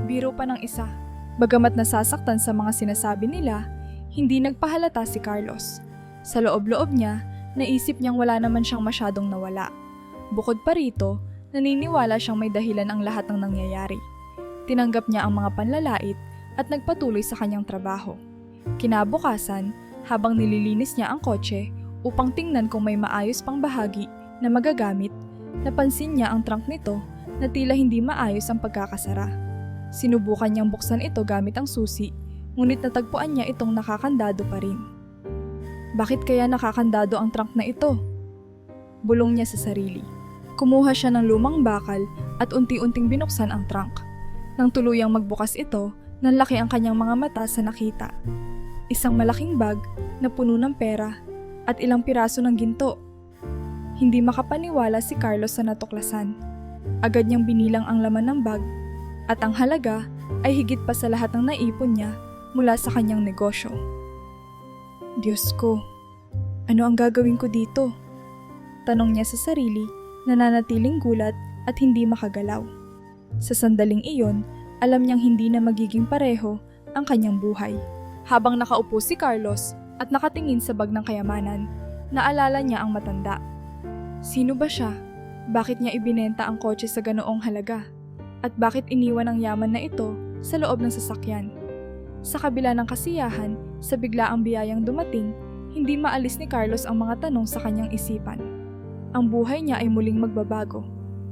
biro pa ng isa. Bagamat nasasaktan sa mga sinasabi nila, hindi nagpahalata si Carlos. Sa loob-loob niya, naisip niyang wala naman siyang masyadong nawala. Bukod pa rito, naniniwala siyang may dahilan ang lahat ng nangyayari. Tinanggap niya ang mga panlalait at nagpatuloy sa kanyang trabaho. Kinabukasan, habang nililinis niya ang kotse upang tingnan kung may maayos pang bahagi na magagamit, napansin niya ang trunk nito na tila hindi maayos ang pagkakasara. Sinubukan niyang buksan ito gamit ang susi, ngunit natagpuan niya itong nakakandado pa rin. Bakit kaya nakakandado ang trunk na ito? Bulong niya sa sarili. Kumuha siya ng lumang bakal at unti-unting binuksan ang trunk. Nang tuluyang magbukas ito, nanlaki ang kanyang mga mata sa nakita. Isang malaking bag na puno ng pera at ilang piraso ng ginto. Hindi makapaniwala si Carlos sa natuklasan. Agad niyang binilang ang laman ng bag at ang halaga ay higit pa sa lahat ng naipon niya mula sa kanyang negosyo. "Diyos ko, ano ang gagawin ko dito?" tanong niya sa sarili, nananatiling gulat at hindi makagalaw. Sa sandaling iyon, alam niyang hindi na magiging pareho ang kanyang buhay. Habang nakaupo si Carlos at nakatingin sa bag ng kayamanan, naalala niya ang matanda. Sino ba siya? Bakit niya ibinenta ang kotse sa ganoong halaga? At bakit iniwan ang yaman na ito sa loob ng sasakyan? Sa kabila ng kasiyahan, sa biglaang biyayang dumating, hindi maalis ni Carlos ang mga tanong sa kanyang isipan. Ang buhay niya ay muling magbabago,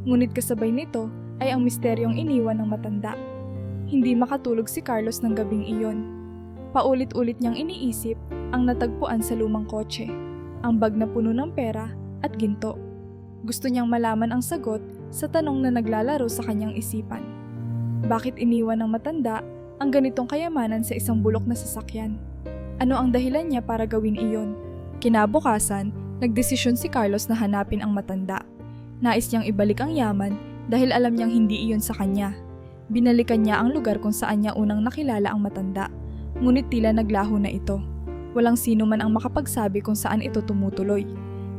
ngunit kasabay nito ay ang misteryong iniwan ng matanda. Hindi makatulog si Carlos ng gabing iyon. Paulit-ulit niyang iniisip ang natagpuan sa lumang kotse, ang bag na puno ng pera at ginto. Gusto niyang malaman ang sagot sa tanong na naglalaro sa kanyang isipan. Bakit iniwan ng matanda ang ganitong kayamanan sa isang bulok na sasakyan? Ano ang dahilan niya para gawin iyon? Kinabukasan, nagdesisyon si Carlos na hanapin ang matanda. Nais niyang ibalik ang yaman dahil alam niyang hindi iyon sa kanya. Binalikan niya ang lugar kung saan niya unang nakilala ang matanda, ngunit tila naglaho na ito. Walang sino man ang makapagsabi kung saan ito tumutuloy.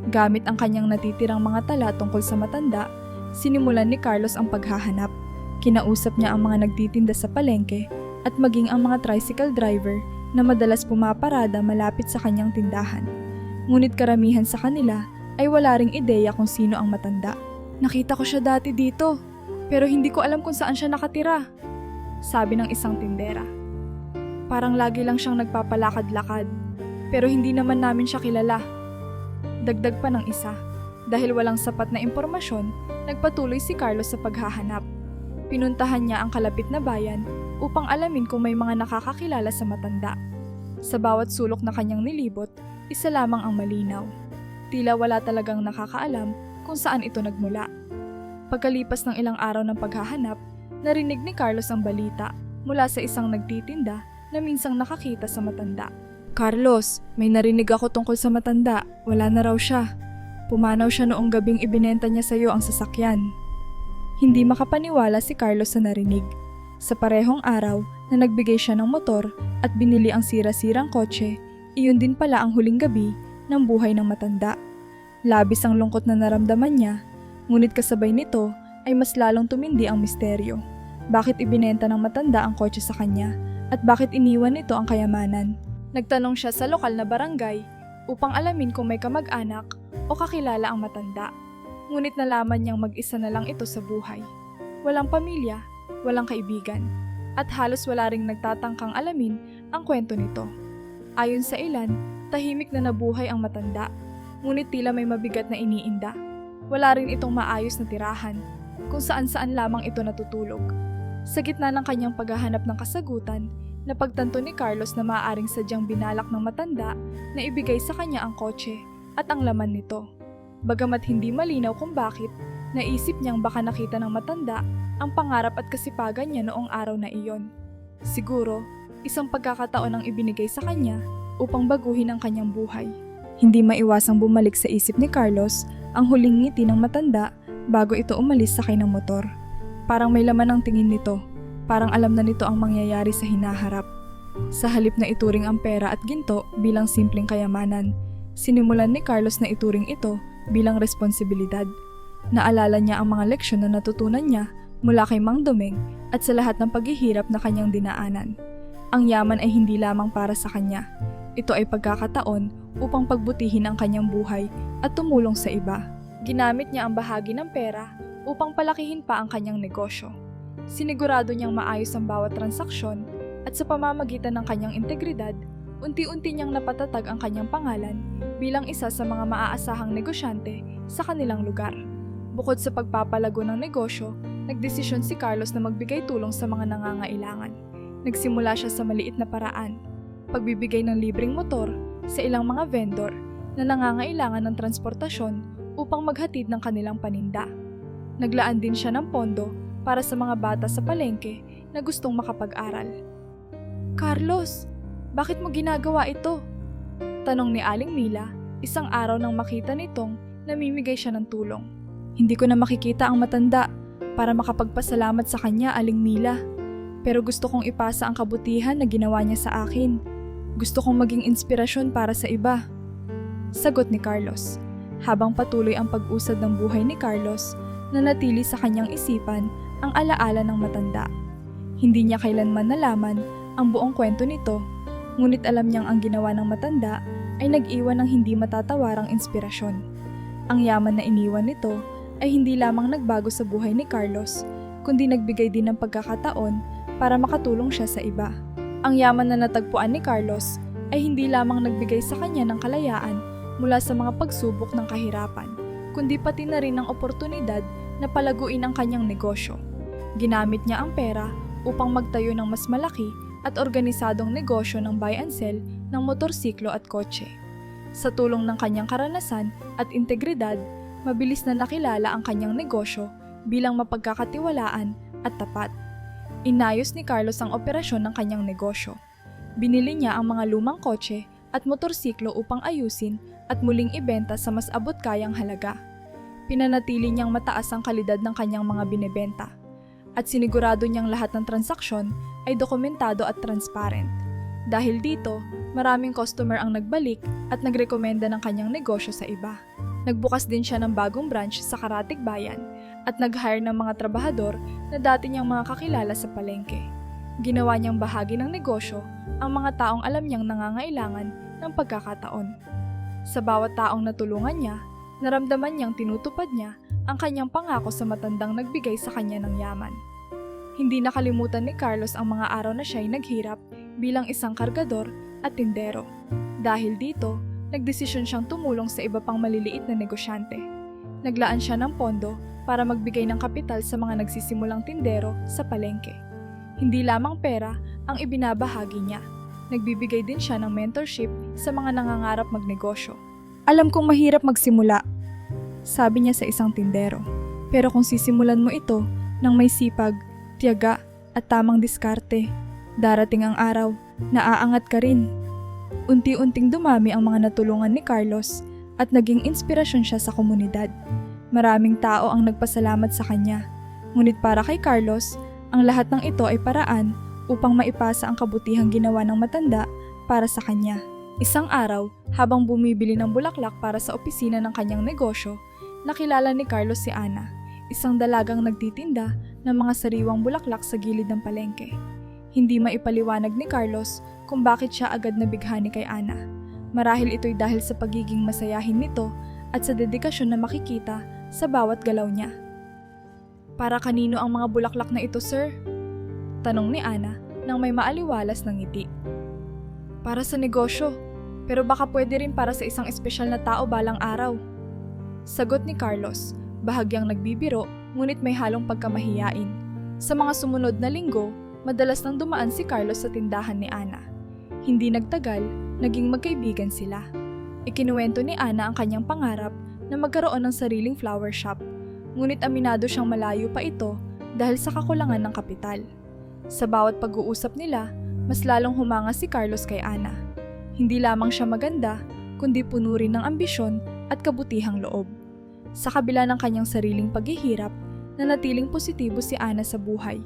Gamit ang kanyang natitirang mga tala tungkol sa matanda, sinimulan ni Carlos ang paghahanap. Kinausap niya ang mga nagtitinda sa palengke at maging ang mga tricycle driver na madalas pumaparada malapit sa kanyang tindahan. Ngunit karamihan sa kanila ay wala ring ideya kung sino ang matanda. "Nakita ko siya dati dito, pero hindi ko alam kung saan siya nakatira," sabi ng isang tindera. "Parang lagi lang siyang nagpapalakad-lakad, pero hindi naman namin siya kilala." Dagdag pa ng isa. Dahil walang sapat na impormasyon, nagpatuloy si Carlos sa paghahanap. Pinuntahan niya ang kalapit na bayan upang alamin kung may mga nakakakilala sa matanda. Sa bawat sulok na kanyang nilibot, isa lamang ang malinaw. Tila wala talagang nakakaalam kung saan ito nagmula. Pagkalipas ng ilang araw ng paghahanap, narinig ni Carlos ang balita mula sa isang nagtitinda na minsang nakakita sa matanda. "Carlos, may narinig ako tungkol sa matanda. Wala na raw siya. Pumanaw siya noong gabing ibinenta niya sa iyo ang sasakyan." Hindi makapaniwala si Carlos sa narinig. Sa parehong araw na nagbigay siya ng motor at binili ang sira-sirang kotse, iyon din pala ang huling gabi ng buhay ng matanda. Labis ang lungkot na naramdaman niya, ngunit kasabay nito ay mas lalong tumindi ang misteryo. Bakit ibinenta ng matanda ang kotse sa kanya at bakit iniwan nito ang kayamanan? Nagtanong siya sa lokal na barangay upang alamin kung may kamag-anak o kakilala ang matanda. Ngunit nalaman niyang mag-isa na lang ito sa buhay. Walang pamilya, walang kaibigan, at halos wala ring nagtatangkang alamin ang kwento nito. Ayon sa ilan, tahimik na nabuhay ang matanda, ngunit tila may mabigat na iniinda. Wala rin itong maayos na tirahan, kung saan-saan lamang ito natutulog. Sa gitna ng kanyang paghahanap ng kasagutan, napagtanto ni Carlos na maaaring sadyang binalak ng matanda na ibigay sa kanya ang kotse at ang laman nito. Bagamat hindi malinaw kung bakit, naisip niyang baka nakita ng matanda ang pangarap at kasipagan niya noong araw na iyon. Siguro, isang pagkakataon ang ibinigay sa kanya upang baguhin ang kanyang buhay. Hindi maiwasang bumalik sa isip ni Carlos ang huling ngiti ng matanda bago ito umalis sakay ng motor. Parang may laman ang tingin nito, parang alam na nito ang mangyayari sa hinaharap. Sa halip na ituring ang pera at ginto bilang simpleng kayamanan, sinimulan ni Carlos na ituring ito bilang responsibilidad. Naalala niya ang mga leksyon na natutunan niya mula kay Mang Domeng at sa lahat ng paghihirap na kanyang dinaanan. Ang yaman ay hindi lamang para sa kanya. Ito ay pagkakataon upang pagbutihin ang kanyang buhay at tumulong sa iba. Ginamit niya ang bahagi ng pera upang palakihin pa ang kanyang negosyo. Sinigurado niyang maayos ang bawat transaksyon at sa pamamagitan ng kanyang integridad, unti-unti niyang napatatag ang kanyang pangalan bilang isa sa mga maaasahang negosyante sa kanilang lugar. Bukod sa pagpapalago ng negosyo, nagdesisyon si Carlos na magbigay tulong sa mga nangangailangan. Nagsimula siya sa maliit na paraan, pagbibigay ng libreng motor sa ilang mga vendor na nangangailangan ng transportasyon upang maghatid ng kanilang paninda. Naglaan din siya ng pondo para sa mga bata sa palengke na gustong makapag-aral. "Carlos, bakit mo ginagawa ito?" Tanong ni Aling Mila isang araw nang makita nitong namimigay siya ng tulong. "Hindi ko na makikita ang matanda para makapagpasalamat sa kanya, Aling Mila. Pero gusto kong ipasa ang kabutihan na ginawa niya sa akin. Gusto kong maging inspirasyon para sa iba." Sagot ni Carlos. Habang patuloy ang pag-usad ng buhay ni Carlos, nanatili sa kanyang isipan ang alaala ng matanda. Hindi niya kailanman nalaman ang buong kwento nito, ngunit alam niyang ang ginawa ng matanda ay nag-iwan ng hindi matatawarang inspirasyon. Ang yaman na iniwan nito ay hindi lamang nagbago sa buhay ni Carlos, kundi nagbigay din ng pagkakataon para makatulong siya sa iba. Ang yaman na natagpuan ni Carlos ay hindi lamang nagbigay sa kanya ng kalayaan mula sa mga pagsubok ng kahirapan, kundi pati na rin ng oportunidad na palaguin ang kanyang negosyo. Ginamit niya ang pera upang magtayo ng mas malaki at organisadong negosyo ng buy and sell ng motorsiklo at kotse. Sa tulong ng kanyang karanasan at integridad, mabilis na nakilala ang kanyang negosyo bilang mapagkakatiwalaan at tapat. Inayos ni Carlos ang operasyon ng kanyang negosyo. Binili niya ang mga lumang kotse at motorsiklo upang ayusin at muling ibenta sa mas abot-kayang halaga. Pinanatili niyang mataas ang kalidad ng kanyang mga binebenta at sinigurado niyang lahat ng transaksyon ay dokumentado at transparent. Dahil dito, maraming customer ang nagbalik at nagrekomenda ng kanyang negosyo sa iba. Nagbukas din siya ng bagong branch sa Karatig Bayan at nag-hire ng mga trabahador na dati niyang mga kakilala sa palengke. Ginawa niyang bahagi ng negosyo ang mga taong alam niyang nangangailangan ng pagkakataon. Sa bawat taong natulungan niya, naramdaman niyang tinutupad niya ang kanyang pangako sa matandang nagbigay sa kanya ng yaman. Hindi nakalimutan ni Carlos ang mga araw na siya'y naghirap bilang isang kargador at tindero. Dahil dito, nagdesisyon siyang tumulong sa iba pang maliliit na negosyante. Naglaan siya ng pondo para magbigay ng kapital sa mga nagsisimulang tindero sa palengke. Hindi lamang pera ang ibinabahagi niya. Nagbibigay din siya ng mentorship sa mga nangangarap magnegosyo. "Alam kong mahirap magsimula," sabi niya sa isang tindero. "Pero kung sisimulan mo ito ng may sipag, tiyaga at tamang diskarte, darating ang araw na aangat ka rin." Unti-unting dumami ang mga natulungan ni Carlos at naging inspirasyon siya sa komunidad. Maraming tao ang nagpasalamat sa kanya. Ngunit para kay Carlos, Ang lahat ng ito ay paraan upang maipasa ang kabutihang ginawa ng matanda para sa kanya. Isang araw, habang bumibili ng bulaklak para sa opisina ng kanyang negosyo, nakilala ni Carlos si Ana, isang dalagang nagtitinda ng mga sariwang bulaklak sa gilid ng palengke. Hindi maipaliwanag ni Carlos kung bakit siya agad nabighani kay Ana. Marahil ito'y dahil sa pagiging masayahin nito at sa dedikasyon na makikita sa bawat galaw niya. "Para kanino ang mga bulaklak na ito, sir?" tanong ni Ana nang may maaliwalas ng ngiti. "Para sa negosyo, pero baka pwede rin para sa isang espesyal na tao balang araw," sagot ni Carlos, bahagyang nagbibiro ngunit may halong pagkamahiyain. Sa mga sumunod na linggo, madalas nang dumaan si Carlos sa tindahan ni Ana. Hindi nagtagal, naging magkaibigan sila. Ikinuwento ni Ana ang kanyang pangarap na magkaroon ng sariling flower shop, ngunit aminado siyang malayo pa ito dahil sa kakulangan ng kapital. Sa bawat pag-uusap nila, mas lalong humanga si Carlos kay Ana. Hindi lamang siya maganda, kundi puno rin ng ambisyon at kabutihang loob. Sa kabila ng kanyang sariling paghihirap, nanatiling positibo si Ana sa buhay,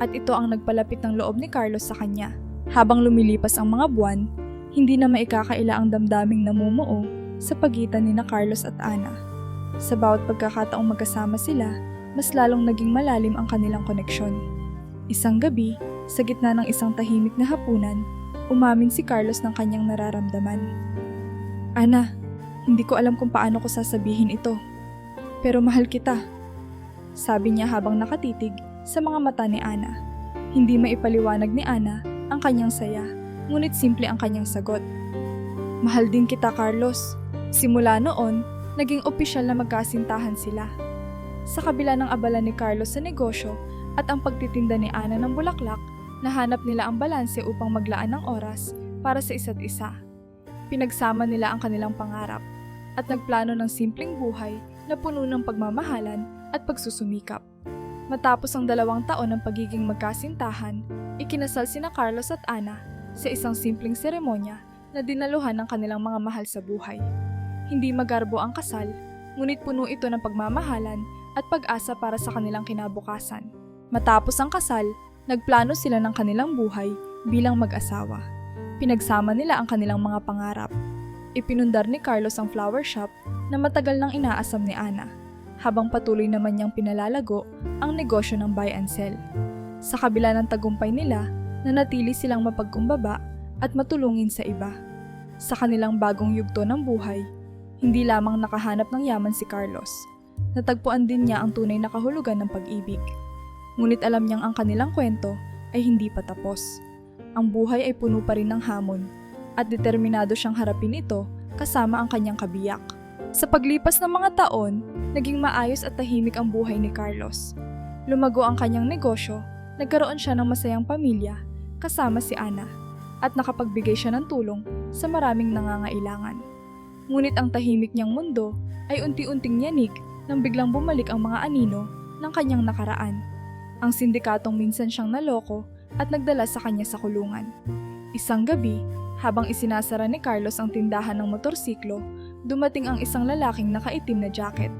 at ito ang nagpalapit ng loob ni Carlos sa kanya. Habang lumilipas ang mga buwan, hindi na maikakaila ang damdaming namumuo sa pagitan ni Carlos at Ana. Sa bawat pagkakataong magkasama sila, mas lalong naging malalim ang kanilang koneksyon. Isang gabi, sa gitna ng isang tahimik na hapunan, umamin si Carlos ng kanyang nararamdaman. "Ana, hindi ko alam kung paano ko sasabihin ito, pero mahal kita," sabi niya habang nakatitig sa mga mata ni Ana. Hindi maipaliwanag ni Ana ang kanyang saya, ngunit simple ang kanyang sagot. "Mahal din kita, Carlos." Simula noon, naging opisyal na magkasintahan sila. Sa kabila ng abala ni Carlos sa negosyo at ang pagtitinda ni Ana ng bulaklak, nahanap nila ang balanse upang maglaan ng oras para sa isa't isa. Pinagsama nila ang kanilang pangarap at nagplano ng simpleng buhay na puno ng pagmamahalan at pagsusumikap. Matapos ang 2 taon ng pagiging magkasintahan, ikinasal sina Carlos at Ana sa isang simpleng seremonya na dinaluhan ng kanilang mga mahal sa buhay. Hindi magarbo ang kasal, ngunit puno ito ng pagmamahalan at pag-asa para sa kanilang kinabukasan. Matapos ang kasal, nagplano sila ng kanilang buhay bilang mag-asawa. Pinagsama nila ang kanilang mga pangarap. Ipinundar ni Carlos ang flower shop na matagal nang inaasam ni Ana, habang patuloy naman niyang pinalalago ang negosyo ng buy and sell. Sa kabila ng tagumpay nila, nanatili silang mapagkumbaba at matulungin sa iba. Sa kanilang bagong yugto ng buhay, hindi lamang nakahanap ng yaman si Carlos. Natagpuan din niya ang tunay na kahulugan ng pag-ibig. Ngunit alam niyang ang kanilang kwento ay hindi pa tapos. Ang buhay ay puno pa rin ng hamon at determinado siyang harapin ito kasama ang kanyang kabiyak. Sa paglipas ng mga taon, naging maayos at tahimik ang buhay ni Carlos. Lumago ang kanyang negosyo, nagkaroon siya ng masayang pamilya kasama si Ana at nakapagbigay siya ng tulong sa maraming nangangailangan. Ngunit ang tahimik niyang mundo ay unti-unting yanig nang biglang bumalik ang mga anino ng kanyang nakaraan. Ang sindikatong minsan siyang naloko at nagdala sa kanya sa kulungan. Isang gabi, habang isinasara ni Carlos ang tindahan ng motorsiklo, dumating ang isang lalaking nakaitim na jacket.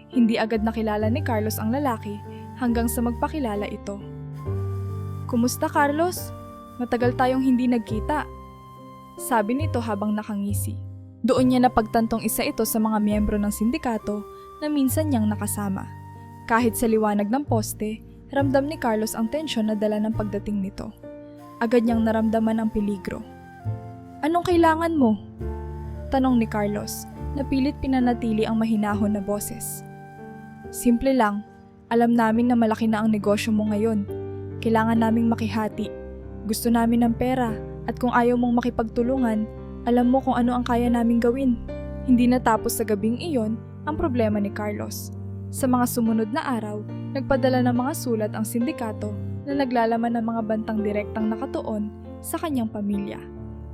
Hindi agad nakilala ni Carlos ang lalaki hanggang sa magpakilala ito. "Kumusta, Carlos? Matagal tayong hindi nagkita," sabi nito habang nakangisi. Doon niya napagtantong isa ito sa mga miyembro ng sindikato na minsan niyang nakasama. Kahit sa liwanag ng poste, ramdam ni Carlos ang tensyon na dala ng pagdating nito. Agad niyang naramdaman ang peligro. "Anong kailangan mo?" tanong ni Carlos, na pilit pinanatili ang mahinahon na boses. "Simple lang, alam namin na malaki na ang negosyo mo ngayon. Kailangan naming makihati. Gusto namin ng pera at kung ayaw mong makipagtulungan, alam mo kung ano ang kaya naming gawin." Hindi natapos sa gabing iyon ang problema ni Carlos. Sa mga sumunod na araw, nagpadala ng mga sulat ang sindikato na naglalaman ng mga bantang direktang nakatuon sa kanyang pamilya.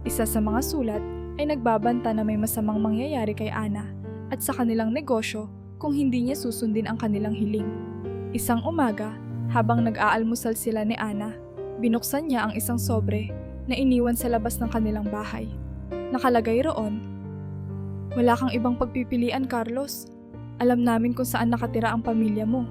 Isa sa mga sulat ay nagbabanta na may masamang mangyayari kay Ana at sa kanilang negosyo kung hindi niya susundin ang kanilang hiling. Isang umaga, habang nag-aalmusal sila ni Ana, binuksan niya ang isang sobre na iniwan sa labas ng kanilang bahay. Nakalagay roon, "Wala kang ibang pagpipilian, Carlos. Alam namin kung saan nakatira ang pamilya mo.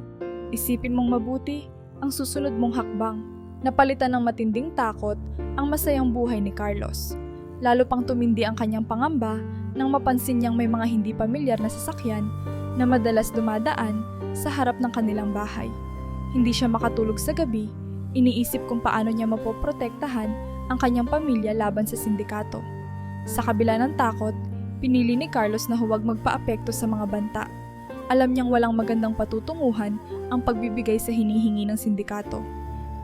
Isipin mong mabuti ang susunod mong hakbang? Napalitan ng matinding takot ang masayang buhay ni Carlos. Lalo pang tumindi ang kanyang pangamba nang mapansin niyang may mga hindi pamilyar na sasakyan na madalas dumadaan sa harap ng kanilang bahay. Hindi siya makatulog sa gabi, iniisip kung paano niya mapoprotektahan ang kanyang pamilya laban sa sindikato. Sa kabila ng takot, pinili ni Carlos na huwag magpaapekto sa mga banta. Alam niyang walang magandang patutunguhan ang pagbibigay sa hinihingi ng sindikato.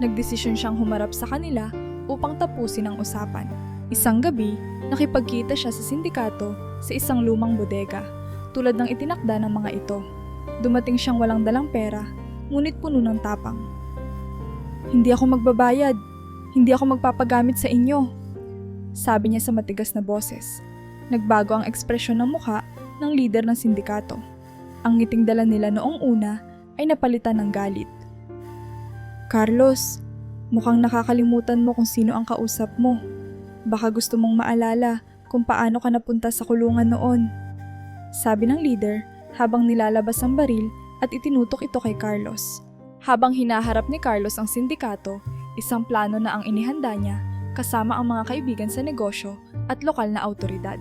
Nagdesisyon siyang humarap sa kanila upang tapusin ang usapan. Isang gabi, nakipagkita siya sa sindikato sa isang lumang bodega, tulad ng itinakda ng mga ito. Dumating siyang walang dalang pera, ngunit puno ng tapang. "Hindi ako magbabayad. Hindi ako magpapagamit sa inyo," sabi niya sa matigas na boses. Nagbago ang ekspresyon ng mukha ng lider ng sindikato. Ang ngiting dala nila noong una ay napalitan ng galit. "Carlos, mukhang nakakalimutan mo kung sino ang kausap mo. Baka gusto mong maalala kung paano ka napunta sa kulungan noon," sabi ng leader habang nilalabas ang baril at itinutok ito kay Carlos. Habang hinaharap ni Carlos ang sindikato, isang plano na ang inihanda niya kasama ang mga kaibigan sa negosyo at lokal na autoridad.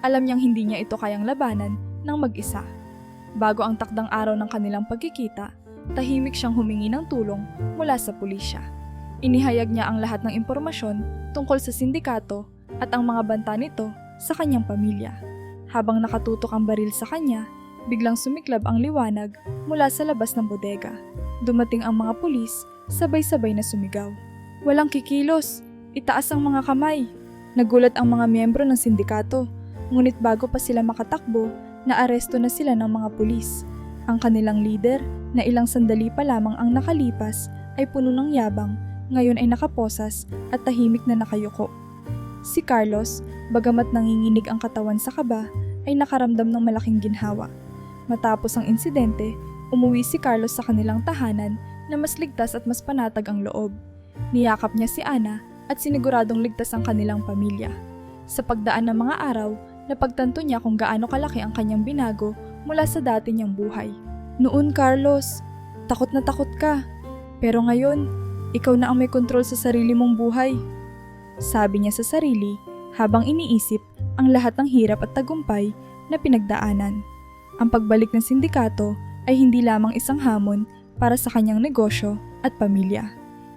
Alam niyang hindi niya ito kayang labanan ng mag-isa. Bago ang takdang araw ng kanilang pagkikita, tahimik siyang humingi ng tulong mula sa pulisya. Inihayag niya ang lahat ng impormasyon tungkol sa sindikato at ang mga banta nito sa kanyang pamilya. Habang nakatutok ang baril sa kanya, biglang sumiklab ang liwanag mula sa labas ng bodega. Dumating ang mga pulis, sabay-sabay na sumigaw. "Walang kikilos! Itaas ang mga kamay!" Nagulat ang mga miyembro ng sindikato, ngunit bago pa sila makatakbo, naaresto na sila ng mga pulis. Ang kanilang leader, na ilang sandali pa lamang ang nakalipas, ay puno ng yabang, ngayon ay nakaposas at tahimik na nakayuko. Si Carlos, bagamat nanginginig ang katawan sa kaba, ay nakaramdam ng malaking ginhawa. Matapos ang insidente, umuwi si Carlos sa kanilang tahanan na mas ligtas at mas panatag ang loob. Niyakap niya si Ana at siniguradong ligtas ang kanilang pamilya. Sa pagdaan ng mga araw, napagtanto niya kung gaano kalaki ang kanyang binago mula sa dati niyang buhay. "Noon, Carlos, takot na takot ka. Pero ngayon, ikaw na ang may kontrol sa sarili mong buhay," sabi niya sa sarili habang iniisip ang lahat ng hirap at tagumpay na pinagdaanan. Ang pagbalik ng sindikato ay hindi lamang isang hamon para sa kanyang negosyo at pamilya.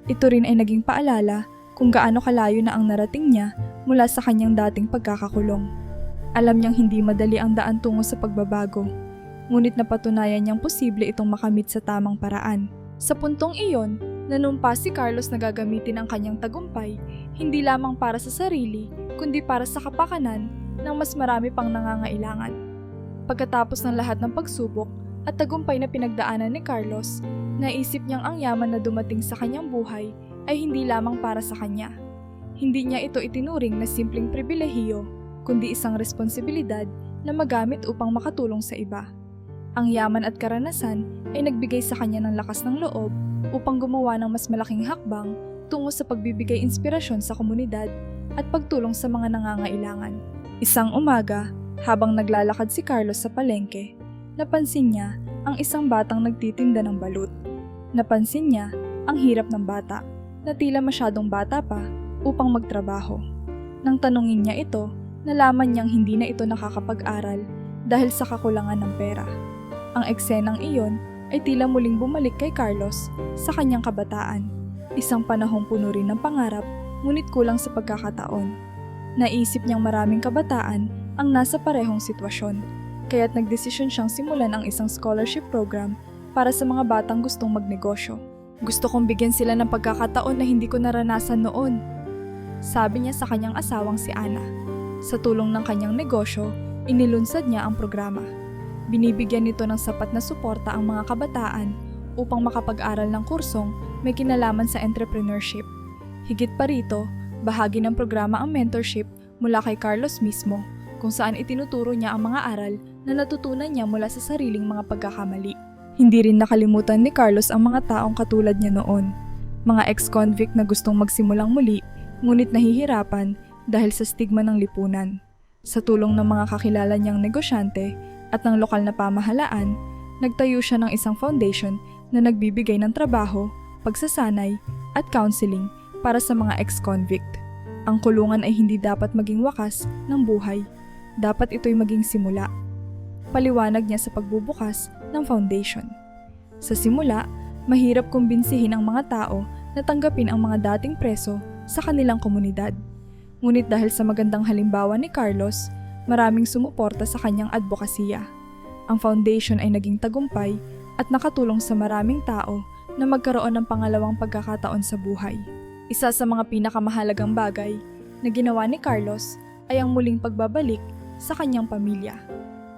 Ito rin ay naging paalala kung gaano kalayo na ang narating niya mula sa kanyang dating pagkakakulong. Alam niyang hindi madali ang daan tungo sa pagbabago, ngunit napatunayan niyang posible itong makamit sa tamang paraan. Sa puntong iyon, nanumpa si Carlos na gagamitin ang kanyang tagumpay hindi lamang para sa sarili, kundi para sa kapakanan ng mas marami pang nangangailangan. Pagkatapos ng lahat ng pagsubok at tagumpay na pinagdaanan ni Carlos, naisip niyang ang yaman na dumating sa kanyang buhay ay hindi lamang para sa kanya. Hindi niya ito itinuring na simpleng pribilehiyo, kundi isang responsibilidad na magamit upang makatulong sa iba. Ang yaman at karanasan ay nagbigay sa kanya ng lakas ng loob upang gumawa ng mas malaking hakbang tungo sa pagbibigay inspirasyon sa komunidad at pagtulong sa mga nangangailangan. Isang umaga, habang naglalakad si Carlos sa palengke, napansin niya ang isang batang nagtitinda ng balut. Napansin niya ang hirap ng bata, na tila masyadong bata pa upang magtrabaho. Nang tanungin niya ito, nalaman niyang hindi na ito nakakapag-aral dahil sa kakulangan ng pera. Ang eksenang iyon ay tila muling bumalik kay Carlos sa kanyang kabataan. Isang panahong puno rin ng pangarap, ngunit kulang sa pagkakataon. Naisip niyang maraming kabataan ang nasa parehong sitwasyon, kaya't nagdesisyon siyang simulan ang isang scholarship program para sa mga batang gustong magnegosyo. "Gusto kong bigyan sila ng pagkakataon na hindi ko naranasan noon," sabi niya sa kanyang asawang si Ana. Sa tulong ng kanyang negosyo, inilunsad niya ang programa. Binibigyan nito ng sapat na suporta ang mga kabataan upang makapag-aral ng kursong may kinalaman sa entrepreneurship. Higit pa rito, bahagi ng programa ang mentorship mula kay Carlos mismo, kung saan itinuturo niya ang mga aral na natutunan niya mula sa sariling mga pagkakamali. Hindi rin nakalimutan ni Carlos ang mga taong katulad niya noon, mga ex-convict na gustong magsimulang muli, ngunit nahihirapan dahil sa stigma ng lipunan. Sa tulong ng mga kakilala niyang negosyante at ng lokal na pamahalaan, nagtayo siya ng isang foundation na nagbibigay ng trabaho, pagsasanay at counseling para sa mga ex-convict. Ang kulungan ay hindi dapat maging wakas ng buhay. Dapat ito'y maging simula. Paliwanag niya sa pagbubukas ng foundation. Sa simula, mahirap kumbinsihin ang mga tao na tanggapin ang mga dating preso sa kanilang komunidad. Ngunit dahil sa magandang halimbawa ni Carlos, maraming sumuporta sa kanyang advokasya. Ang foundation ay naging tagumpay at nakatulong sa maraming tao na magkaroon ng pangalawang pagkakataon sa buhay. Isa sa mga pinakamahalagang bagay na ginawa ni Carlos ay ang muling pagbabalik sa kanyang pamilya.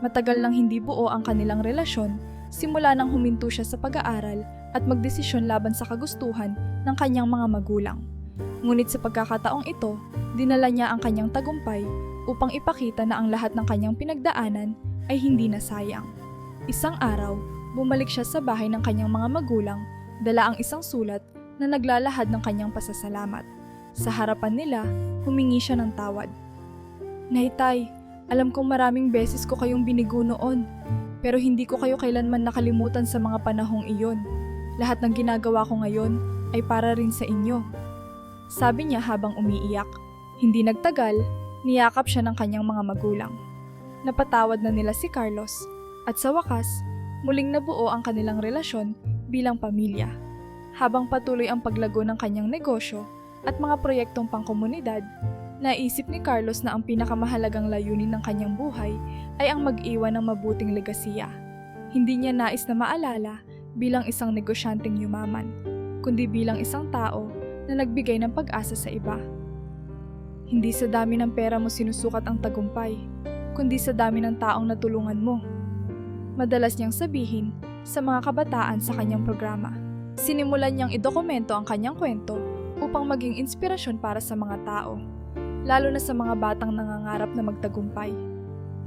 Matagal nang hindi buo ang kanilang relasyon simula nang huminto siya sa pag-aaral at magdesisyon laban sa kagustuhan ng kanyang mga magulang. Ngunit sa pagkakataong ito, dinala niya ang kanyang tagumpay upang ipakita na ang lahat ng kanyang pinagdaanan ay hindi nasayang. Isang araw, bumalik siya sa bahay ng kanyang mga magulang, dala ang isang sulat na naglalahad ng kanyang pasasalamat. Sa harapan nila, humingi siya ng tawad. "Nay-tay, alam kong maraming beses ko kayong binigo noon, pero hindi ko kayo kailanman nakalimutan sa mga panahong iyon. Lahat ng ginagawa ko ngayon ay para rin sa inyo." Sabi niya habang umiiyak. Hindi nagtagal, niyakap siya ng kanyang mga magulang. Napatawad na nila si Carlos at sa wakas, muling nabuo ang kanilang relasyon bilang pamilya. Habang patuloy ang paglago ng kanyang negosyo at mga proyektong pangkomunidad, naisip ni Carlos na ang pinakamahalagang layunin ng kanyang buhay ay ang mag-iwan ng mabuting legasiya. Hindi niya nais na maalala bilang isang negosyanteng yumaman, kundi bilang isang tao na nagbigay ng pag-asa sa iba. Hindi sa dami ng pera mo sinusukat ang tagumpay, kundi sa dami ng taong natulungan mo. Madalas niyang sabihin sa mga kabataan sa kanyang programa. Sinimulan niyang idokumento ang kanyang kwento upang maging inspirasyon para sa mga tao, lalo na sa mga batang nangangarap na magtagumpay.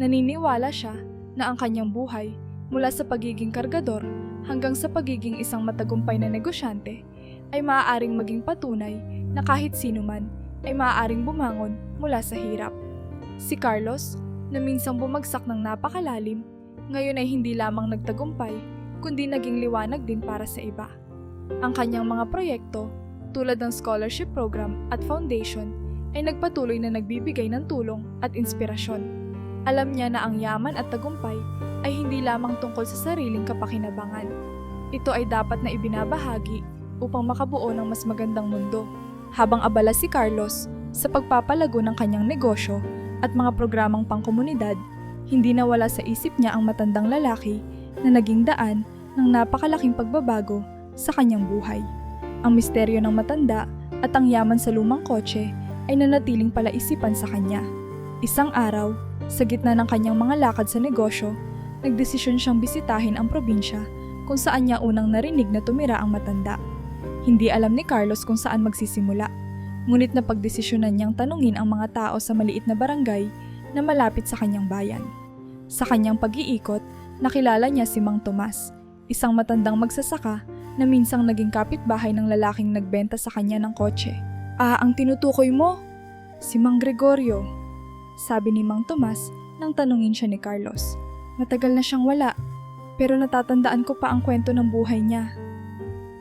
Naniniwala siya na ang kanyang buhay, mula sa pagiging kargador hanggang sa pagiging isang matagumpay na negosyante, ay maaaring maging patunay na kahit sino man ay maaaring bumangon mula sa hirap. Si Carlos, na minsang bumagsak ng napakalalim, ngayon ay hindi lamang nagtagumpay, kundi naging liwanag din para sa iba. Ang kanyang mga proyekto, tulad ng scholarship program at foundation, ay nagpatuloy na nagbibigay ng tulong at inspirasyon. Alam niya na ang yaman at tagumpay ay hindi lamang tungkol sa sariling kapakinabangan. Ito ay dapat na ibinabahagi upang makabuo ng mas magandang mundo. Habang abala si Carlos sa pagpapalago ng kanyang negosyo at mga programang pangkomunidad, hindi nawala sa isip niya ang matandang lalaki na naging daan ng napakalaking pagbabago sa kanyang buhay. Ang misteryo ng matanda at ang yaman sa lumang kotse ay nanatiling palaisipan sa kanya. Isang araw, sa gitna ng kanyang mga lakad sa negosyo, nagdesisyon siyang bisitahin ang probinsya kung saan niya unang narinig na tumira ang matanda. Hindi alam ni Carlos kung saan magsisimula, ngunit napagdesisyonan niyang tanungin ang mga tao sa maliit na barangay na malapit sa kanyang bayan. Sa kanyang pag-iikot, nakilala niya si Mang Tomas, isang matandang magsasaka na minsang naging kapitbahay ng lalaking nagbenta sa kanya ng kotse. "Ah, ang tinutukoy mo? Si Mang Gregorio," sabi ni Mang Tomas nang tanungin siya ni Carlos. "Matagal na siyang wala, pero natatandaan ko pa ang kwento ng buhay niya."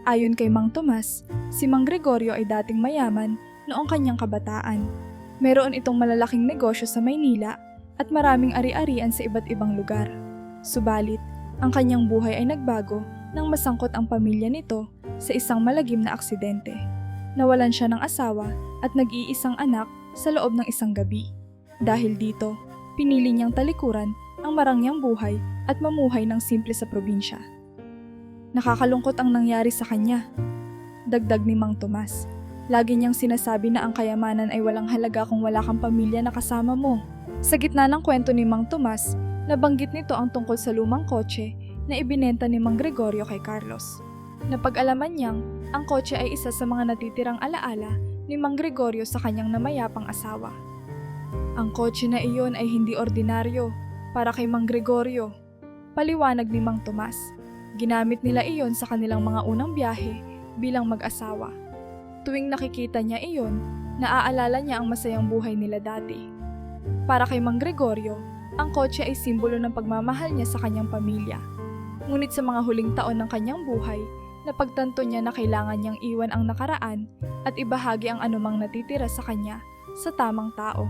Ayon kay Mang Tomas, si Mang Gregorio ay dating mayaman noong kanyang kabataan. Meron itong malalaking negosyo sa Maynila at maraming ari-arian sa iba't ibang lugar. Subalit, ang kanyang buhay ay nagbago nang masangkot ang pamilya nito sa isang malagim na aksidente. Nawalan siya ng asawa at nag-iisang anak sa loob ng isang gabi. Dahil dito, pinili niyang talikuran ang marangyang buhay at mamuhay ng simple sa probinsya. Nakakalungkot ang nangyari sa kanya, dagdag ni Mang Tomas. Lagi niyang sinasabi na ang kayamanan ay walang halaga kung wala kang pamilya na kasama mo. Sa gitna ng kwento ni Mang Tomas, nabanggit nito ang tungkol sa lumang kotse na ibinenta ni Mang Gregorio kay Carlos. Napag-alaman niyang ang kotse ay isa sa mga natitirang alaala ni Mang Gregorio sa kanyang namayapang asawa. Ang kotse na iyon ay hindi ordinaryo para kay Mang Gregorio, paliwanag ni Mang Tomas. Ginamit nila iyon sa kanilang mga unang biyahe bilang mag-asawa. Tuwing nakikita niya iyon, naaalala niya ang masayang buhay nila dati. Para kay Mang Gregorio, ang kotse ay simbolo ng pagmamahal niya sa kanyang pamilya. Ngunit sa mga huling taon ng kanyang buhay, napagtanto niya na kailangan niyang iwan ang nakaraan at ibahagi ang anumang natitira sa kanya sa tamang tao.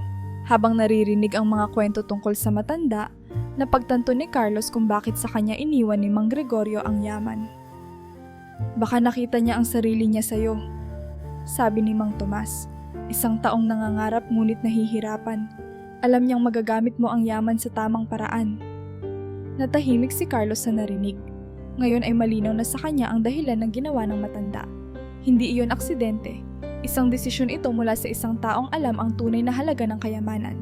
Habang naririnig ang mga kwento tungkol sa matanda, napagtanto ni Carlos kung bakit sa kanya iniwan ni Mang Gregorio ang yaman. "Baka nakita niya ang sarili niya sa'yo," sabi ni Mang Tomas. "Isang taong nangangarap ngunit nahihirapan. Alam niyang magagamit mo ang yaman sa tamang paraan." Natahimik si Carlos sa narinig. Ngayon ay malinaw na sa kanya ang dahilan ng ginawa ng matanda. Hindi iyon aksidente. Isang desisyon ito mula sa isang taong alam ang tunay na halaga ng kayamanan.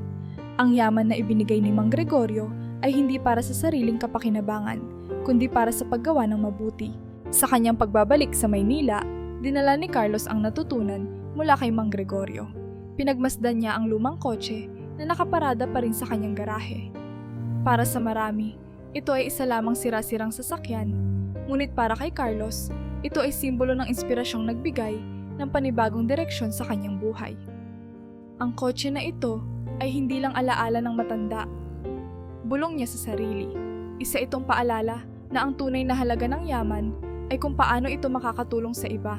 Ang yaman na ibinigay ni Mang Gregorio ay hindi para sa sariling kapakinabangan, kundi para sa paggawa ng mabuti. Sa kanyang pagbabalik sa Maynila, dinala ni Carlos ang natutunan mula kay Mang Gregorio. Pinagmasdan niya ang lumang kotse na nakaparada pa rin sa kanyang garahe. Para sa marami, ito ay isa lamang sira-sirang sasakyan, ngunit para kay Carlos, ito ay simbolo ng inspirasyong nagbigay ng panibagong direksyon sa kanyang buhay. Ang kotse na ito ay hindi lang alaala ng matanda. Bulong niya sa sarili. Isa itong paalala na ang tunay na halaga ng yaman ay kung paano ito makakatulong sa iba.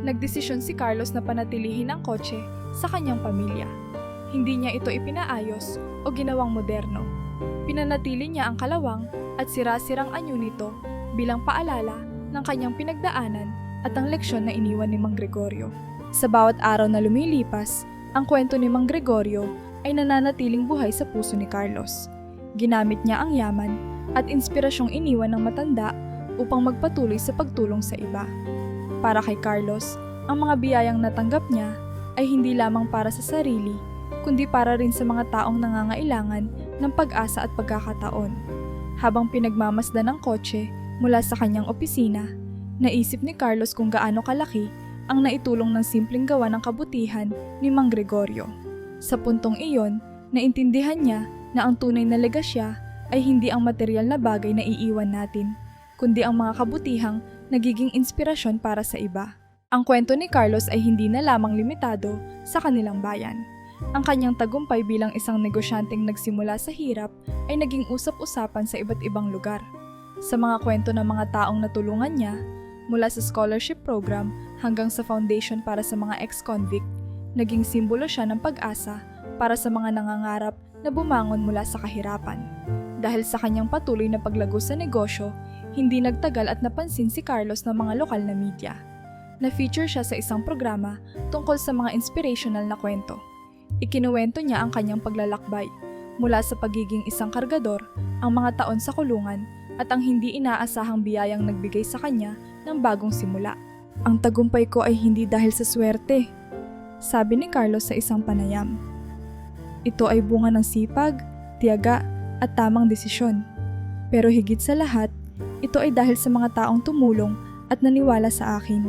Nagdesisyon si Carlos na panatilihin ang kotse sa kanyang pamilya. Hindi niya ito ipinaayos o ginawang moderno. Pinanatili niya ang kalawang at sira-sirang anyo nito bilang paalala ng kanyang pinagdaanan at ang leksyon na iniwan ni Mang Gregorio. Sa bawat araw na lumilipas, ang kwento ni Mang Gregorio ay nananatiling buhay sa puso ni Carlos. Ginamit niya ang yaman at inspirasyong iniwan ng matanda upang magpatuloy sa pagtulong sa iba. Para kay Carlos, ang mga biyayang natanggap niya ay hindi lamang para sa sarili, kundi para rin sa mga taong nangangailangan ng pag-asa at pagkakataon. Habang pinagmamasdan ang kotse mula sa kanyang opisina, naisip ni Carlos kung gaano kalaki ang naitulong ng simpleng gawa ng kabutihan ni Mang Gregorio. Sa puntong iyon, naintindihan niya na ang tunay na legasya ay hindi ang material na bagay na iiwan natin, kundi ang mga kabutihang nagiging inspirasyon para sa iba. Ang kwento ni Carlos ay hindi na lamang limitado sa kanilang bayan. Ang kanyang tagumpay bilang isang negosyanteng nagsimula sa hirap ay naging usap-usapan sa iba't ibang lugar. Sa mga kwento ng mga taong natulungan niya, mula sa scholarship program hanggang sa foundation para sa mga ex-convict, naging simbolo siya ng pag-asa para sa mga nangangarap na bumangon mula sa kahirapan. Dahil sa kanyang patuloy na paglago sa negosyo, hindi nagtagal at napansin si Carlos ng mga lokal na media. Na-feature siya sa isang programa tungkol sa mga inspirational na kwento. Ikinuwento niya ang kanyang paglalakbay, mula sa pagiging isang kargador, ang mga taon sa kulungan, at ang hindi inaasahang biyayang nagbigay sa kanya ng bagong simula. "Ang tagumpay ko ay hindi dahil sa swerte," sabi ni Carlos sa isang panayam. "Ito ay bunga ng sipag, tiyaga, at tamang desisyon. Pero higit sa lahat, ito ay dahil sa mga taong tumulong at naniwala sa akin,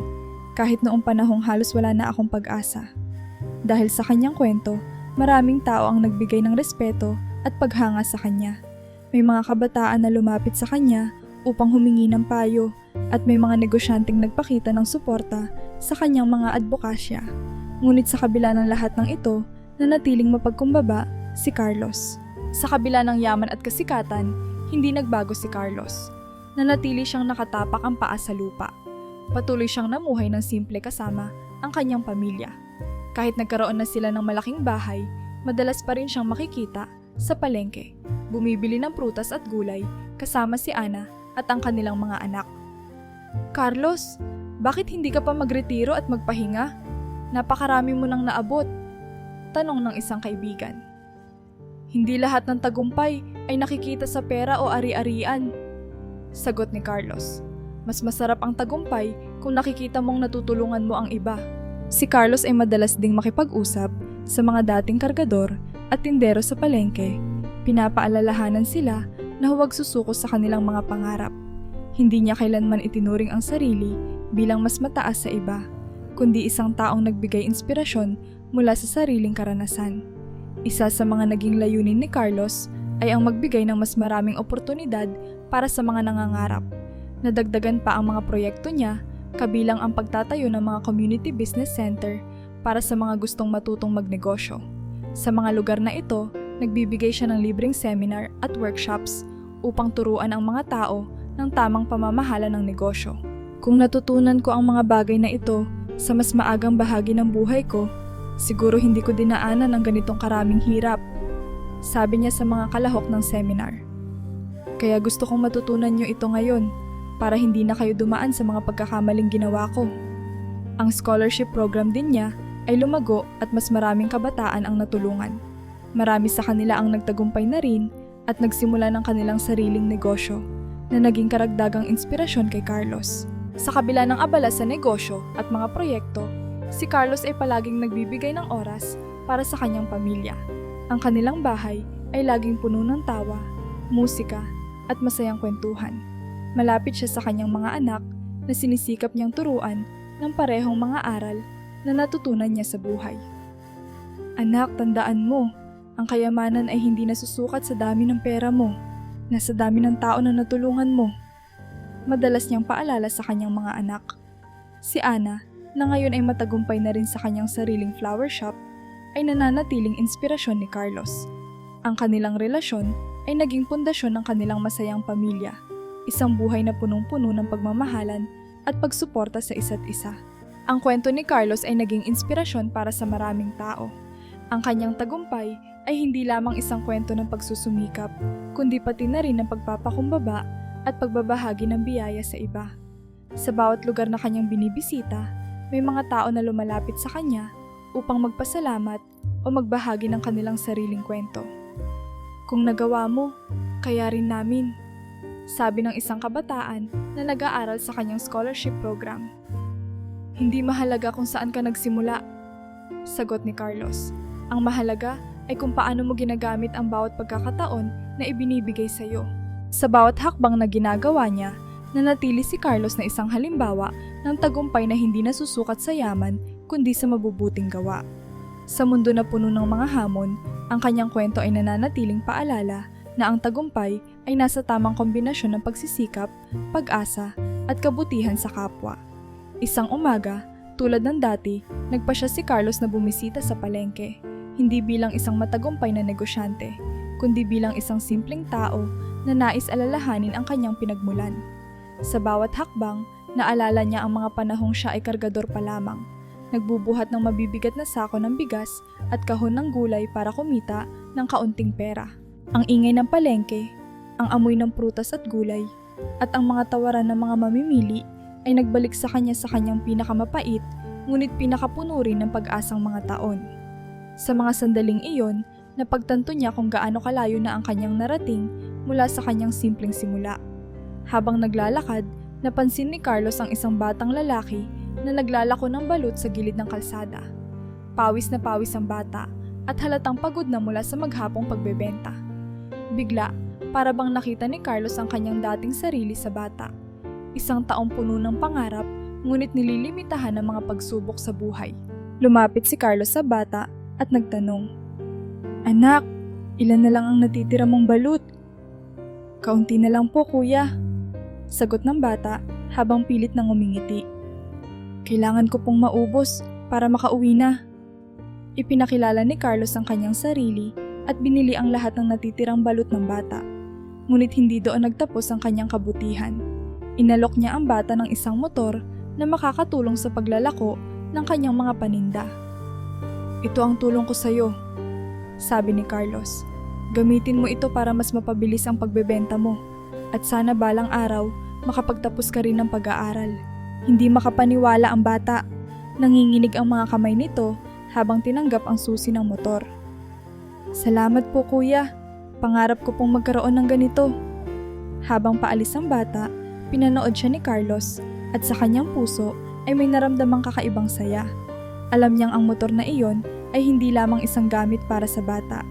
kahit noong panahong halos wala na akong pag-asa." Dahil sa kanyang kwento, maraming tao ang nagbigay ng respeto at paghanga sa kanya. May mga kabataan na lumapit sa kanya upang humingi ng payo, at may mga negosyanteng nagpakita ng suporta sa kanyang mga advokasya. Ngunit sa kabila ng lahat ng ito, nanatiling mapagkumbaba si Carlos. Sa kabila ng yaman at kasikatan, hindi nagbago si Carlos. Nanatili siyang nakatapak ang paa sa lupa. Patuloy siyang namuhay ng simple kasama ang kanyang pamilya. Kahit nagkaroon na sila ng malaking bahay, madalas pa rin siyang makikita sa palengke, bumibili ng prutas at gulay kasama si Ana at ang kanilang mga anak. "Carlos, bakit hindi ka pa magretiro at magpahinga? Napakarami mo nang naabot," tanong ng isang kaibigan. "Hindi lahat ng tagumpay ay nakikita sa pera o ari-arian," sagot ni Carlos. "Mas masarap ang tagumpay kung nakikita mong natutulungan mo ang iba." Si Carlos ay madalas ding makipag-usap sa mga dating kargador at tindero sa palengke. Pinapaalalahanan sila na huwag susuko sa kanilang mga pangarap. Hindi niya kailanman itinuring ang sarili bilang mas mataas sa iba, kundi isang taong nagbigay inspirasyon mula sa sariling karanasan. Isa sa mga naging layunin ni Carlos ay ang magbigay ng mas maraming oportunidad para sa mga nangangarap. Nadagdagan pa ang mga proyekto niya, kabilang ang pagtatayo ng mga community business center para sa mga gustong matutong magnegosyo. Sa mga lugar na ito, nagbibigay siya ng libreng seminar at workshops upang turuan ang mga tao ng tamang pamamahala ng negosyo. Kung natutunan ko ang mga bagay na ito sa mas maagang bahagi ng buhay ko, siguro hindi ko dinaanan ang ganitong karaming hirap, sabi niya sa mga kalahok ng seminar. Kaya gusto kong matutunan niyo ito ngayon para hindi na kayo dumaan sa mga pagkakamaling ginawa ko. Ang scholarship program din niya ay lumago at mas maraming kabataan ang natulungan. Marami sa kanila ang nagtagumpay na rin at nagsimula ng kanilang sariling negosyo na naging karagdagang inspirasyon kay Carlos. Sa kabila ng abala sa negosyo at mga proyekto, si Carlos ay palaging nagbibigay ng oras para sa kanyang pamilya. Ang kanilang bahay ay laging puno ng tawa, musika at masayang kwentuhan. Malapit siya sa kanyang mga anak na sinisikap niyang turuan ng parehong mga aral na natutunan niya sa buhay. Anak, tandaan mo, ang kayamanan ay hindi nasusukat sa dami ng pera mo, nasa dami ng tao na natulungan mo. Madalas niyang paalala sa kanyang mga anak. Si Ana, na ngayon ay matagumpay na rin sa kanyang sariling flower shop, ay nananatiling inspirasyon ni Carlos. Ang kanilang relasyon ay naging pundasyon ng kanilang masayang pamilya, isang buhay na punong-puno ng pagmamahalan at pagsuporta sa isa't isa. Ang kwento ni Carlos ay naging inspirasyon para sa maraming tao. Ang kanyang tagumpay ay hindi lamang isang kwento ng pagsusumikap, kundi pati na rin ng pagpapakumbaba at pagbabahagi ng biyaya sa iba. Sa bawat lugar na kanyang binibisita, may mga tao na lumalapit sa kanya upang magpasalamat o magbahagi ng kanilang sariling kwento. Kung nagawa mo, kaya rin namin, sabi ng isang kabataan na nag-aaral sa kanyang scholarship program. Hindi mahalaga kung saan ka nagsimula, sagot ni Carlos. Ang mahalaga ay kung paano mo ginagamit ang bawat pagkakataon na ibinibigay sa iyo. Sa bawat hakbang na ginagawa niya, nanatili si Carlos na isang halimbawa ng tagumpay na hindi nasusukat sa yaman kundi sa mabubuting gawa. Sa mundo na puno ng mga hamon, ang kanyang kwento ay nananatiling paalala na ang tagumpay ay nasa tamang kombinasyon ng pagsisikap, pag-asa at kabutihan sa kapwa. Isang umaga, tulad ng dati, nagpasya si Carlos na bumisita sa palengke. Hindi bilang isang matagumpay na negosyante, kundi bilang isang simpleng tao na nais alalahanin ang kanyang pinagmulan. Sa bawat hakbang, naalala niya ang mga panahong siya ay kargador pa lamang, nagbubuhat ng mabibigat na sako ng bigas at kahon ng gulay para kumita ng kaunting pera. Ang ingay ng palengke, ang amoy ng prutas at gulay, at ang mga tawaran ng mga mamimili ay nagbalik sa kanyang pinakamapait ngunit pinakapuno rin ng pag-asang mga taon. Sa mga sandaling iyon, napagtanto niya kung gaano kalayo na ang kanyang narating mula sa kanyang simpleng simula. Habang naglalakad, napansin ni Carlos ang isang batang lalaki na naglalako ng balut sa gilid ng kalsada. Pawis na pawis ang bata at halatang pagod na mula sa maghapong pagbebenta. Bigla, para bang nakita ni Carlos ang kanyang dating sarili sa bata. Isang taong puno ng pangarap, ngunit nililimitahan ng mga pagsubok sa buhay. Lumapit si Carlos sa bata at nagtanong, "Anak, ilan na lang ang natitira mong balut?" "Kaunti na lang po, kuya," sagot ng bata habang pilit nang umingiti. "Kailangan ko pong maubos para makauwi na." Ipinakilala ni Carlos ang kanyang sarili at binili ang lahat ng natitirang balut ng bata. Ngunit hindi doon nagtapos ang kanyang kabutihan. Inalok niya ang bata ng isang motor na makakatulong sa paglalako ng kanyang mga paninda. "Ito ang tulong ko sa iyo," sabi ni Carlos. "Gamitin mo ito para mas mapabilis ang pagbebenta mo at sana balang araw makapagtapos ka rin ng pag-aaral." Hindi makapaniwala ang bata. Nanginginig ang mga kamay nito habang tinanggap ang susi ng motor. "Salamat po, kuya. Pangarap ko pong magkaroon ng ganito." Habang paalis ang bata, pinanood siya ni Carlos at sa kanyang puso ay may naramdamang kakaibang saya. Alam niyang ang motor na iyon ay hindi lamang isang gamit para sa bata.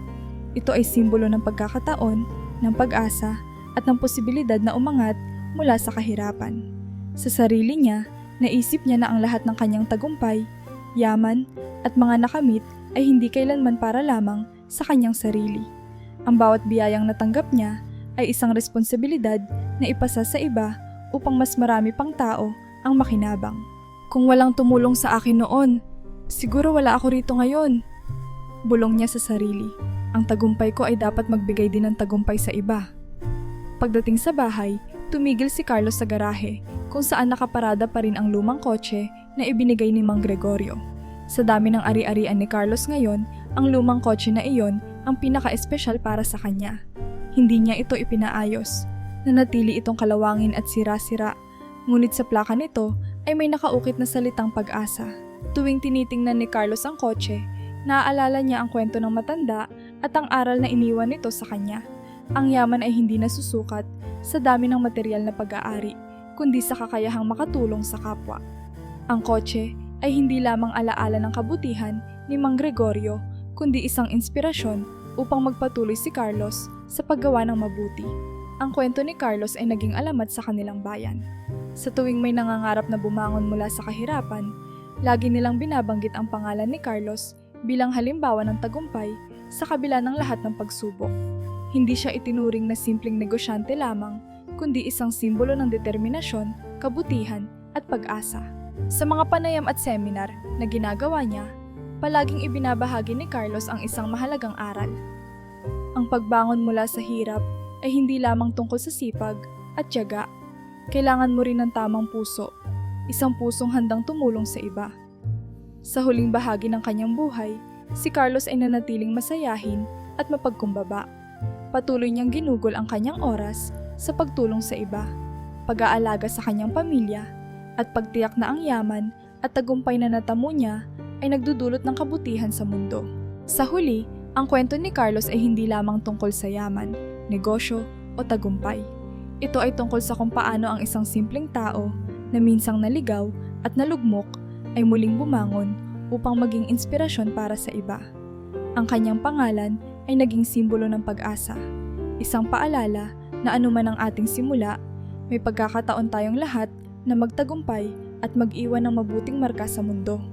Ito ay simbolo ng pagkakataon, ng pag-asa at ng posibilidad na umangat mula sa kahirapan. Sa sarili niya, naisip niya na ang lahat ng kanyang tagumpay, yaman at mga nakamit ay hindi kailanman para lamang sa kanyang sarili. Ang bawat biyayang natanggap niya ay isang responsibilidad na ipasa sa iba upang mas marami pang tao ang makinabang. "Kung walang tumulong sa akin noon, siguro wala ako rito ngayon," bulong niya sa sarili. "Ang tagumpay ko ay dapat magbigay din ng tagumpay sa iba." Pagdating sa bahay, tumigil si Carlos sa garahe kung saan nakaparada pa rin ang lumang kotse na ibinigay ni Mang Gregorio. Sa dami ng ari-arian ni Carlos ngayon, ang lumang kotse na iyon ang pinaka-espesyal para sa kanya. Hindi niya ito ipinaayos. Nanatili itong kalawangin at sira-sira, ngunit sa plaka nito ay may nakaukit na salitang pag-asa. Tuwing tinitingnan ni Carlos ang kotse, naaalala niya ang kwento ng matanda at ang aral na iniwan nito sa kanya. Ang yaman ay hindi nasusukat sa dami ng material na pag-aari, kundi sa kakayahang makatulong sa kapwa. Ang kotse ay hindi lamang alaala ng kabutihan ni Mang Gregorio, kundi isang inspirasyon upang magpatuloy si Carlos sa paggawa ng mabuti. Ang kwento ni Carlos ay naging alamat sa kanilang bayan. Sa tuwing may nangangarap na bumangon mula sa kahirapan, lagi nilang binabanggit ang pangalan ni Carlos bilang halimbawa ng tagumpay sa kabila ng lahat ng pagsubok. Hindi siya itinuring na simpleng negosyante lamang, kundi isang simbolo ng determinasyon, kabutihan at pag-asa. Sa mga panayam at seminar na ginagawa niya, palaging ibinabahagi ni Carlos ang isang mahalagang aral. Ang pagbangon mula sa hirap ay hindi lamang tungkol sa sipag at tiyaga. Kailangan mo rin ng tamang puso, isang pusong handang tumulong sa iba. Sa huling bahagi ng kanyang buhay, si Carlos ay nanatiling masayahin at mapagkumbaba. Patuloy niyang ginugol ang kanyang oras sa pagtulong sa iba, pag-aalaga sa kanyang pamilya, at pagtiyak na ang yaman at tagumpay na natamo niya ay nagdudulot ng kabutihan sa mundo. Sa huli, ang kwento ni Carlos ay hindi lamang tungkol sa yaman, negosyo o tagumpay. Ito ay tungkol sa kung paano ang isang simpleng tao na minsang naligaw at nalugmok ay muling bumangon upang maging inspirasyon para sa iba. Ang kanyang pangalan ay naging simbolo ng pag-asa, isang paalala na anuman ang ating simula, may pagkakataon tayong lahat na magtagumpay at mag-iwan ng mabuting marka sa mundo.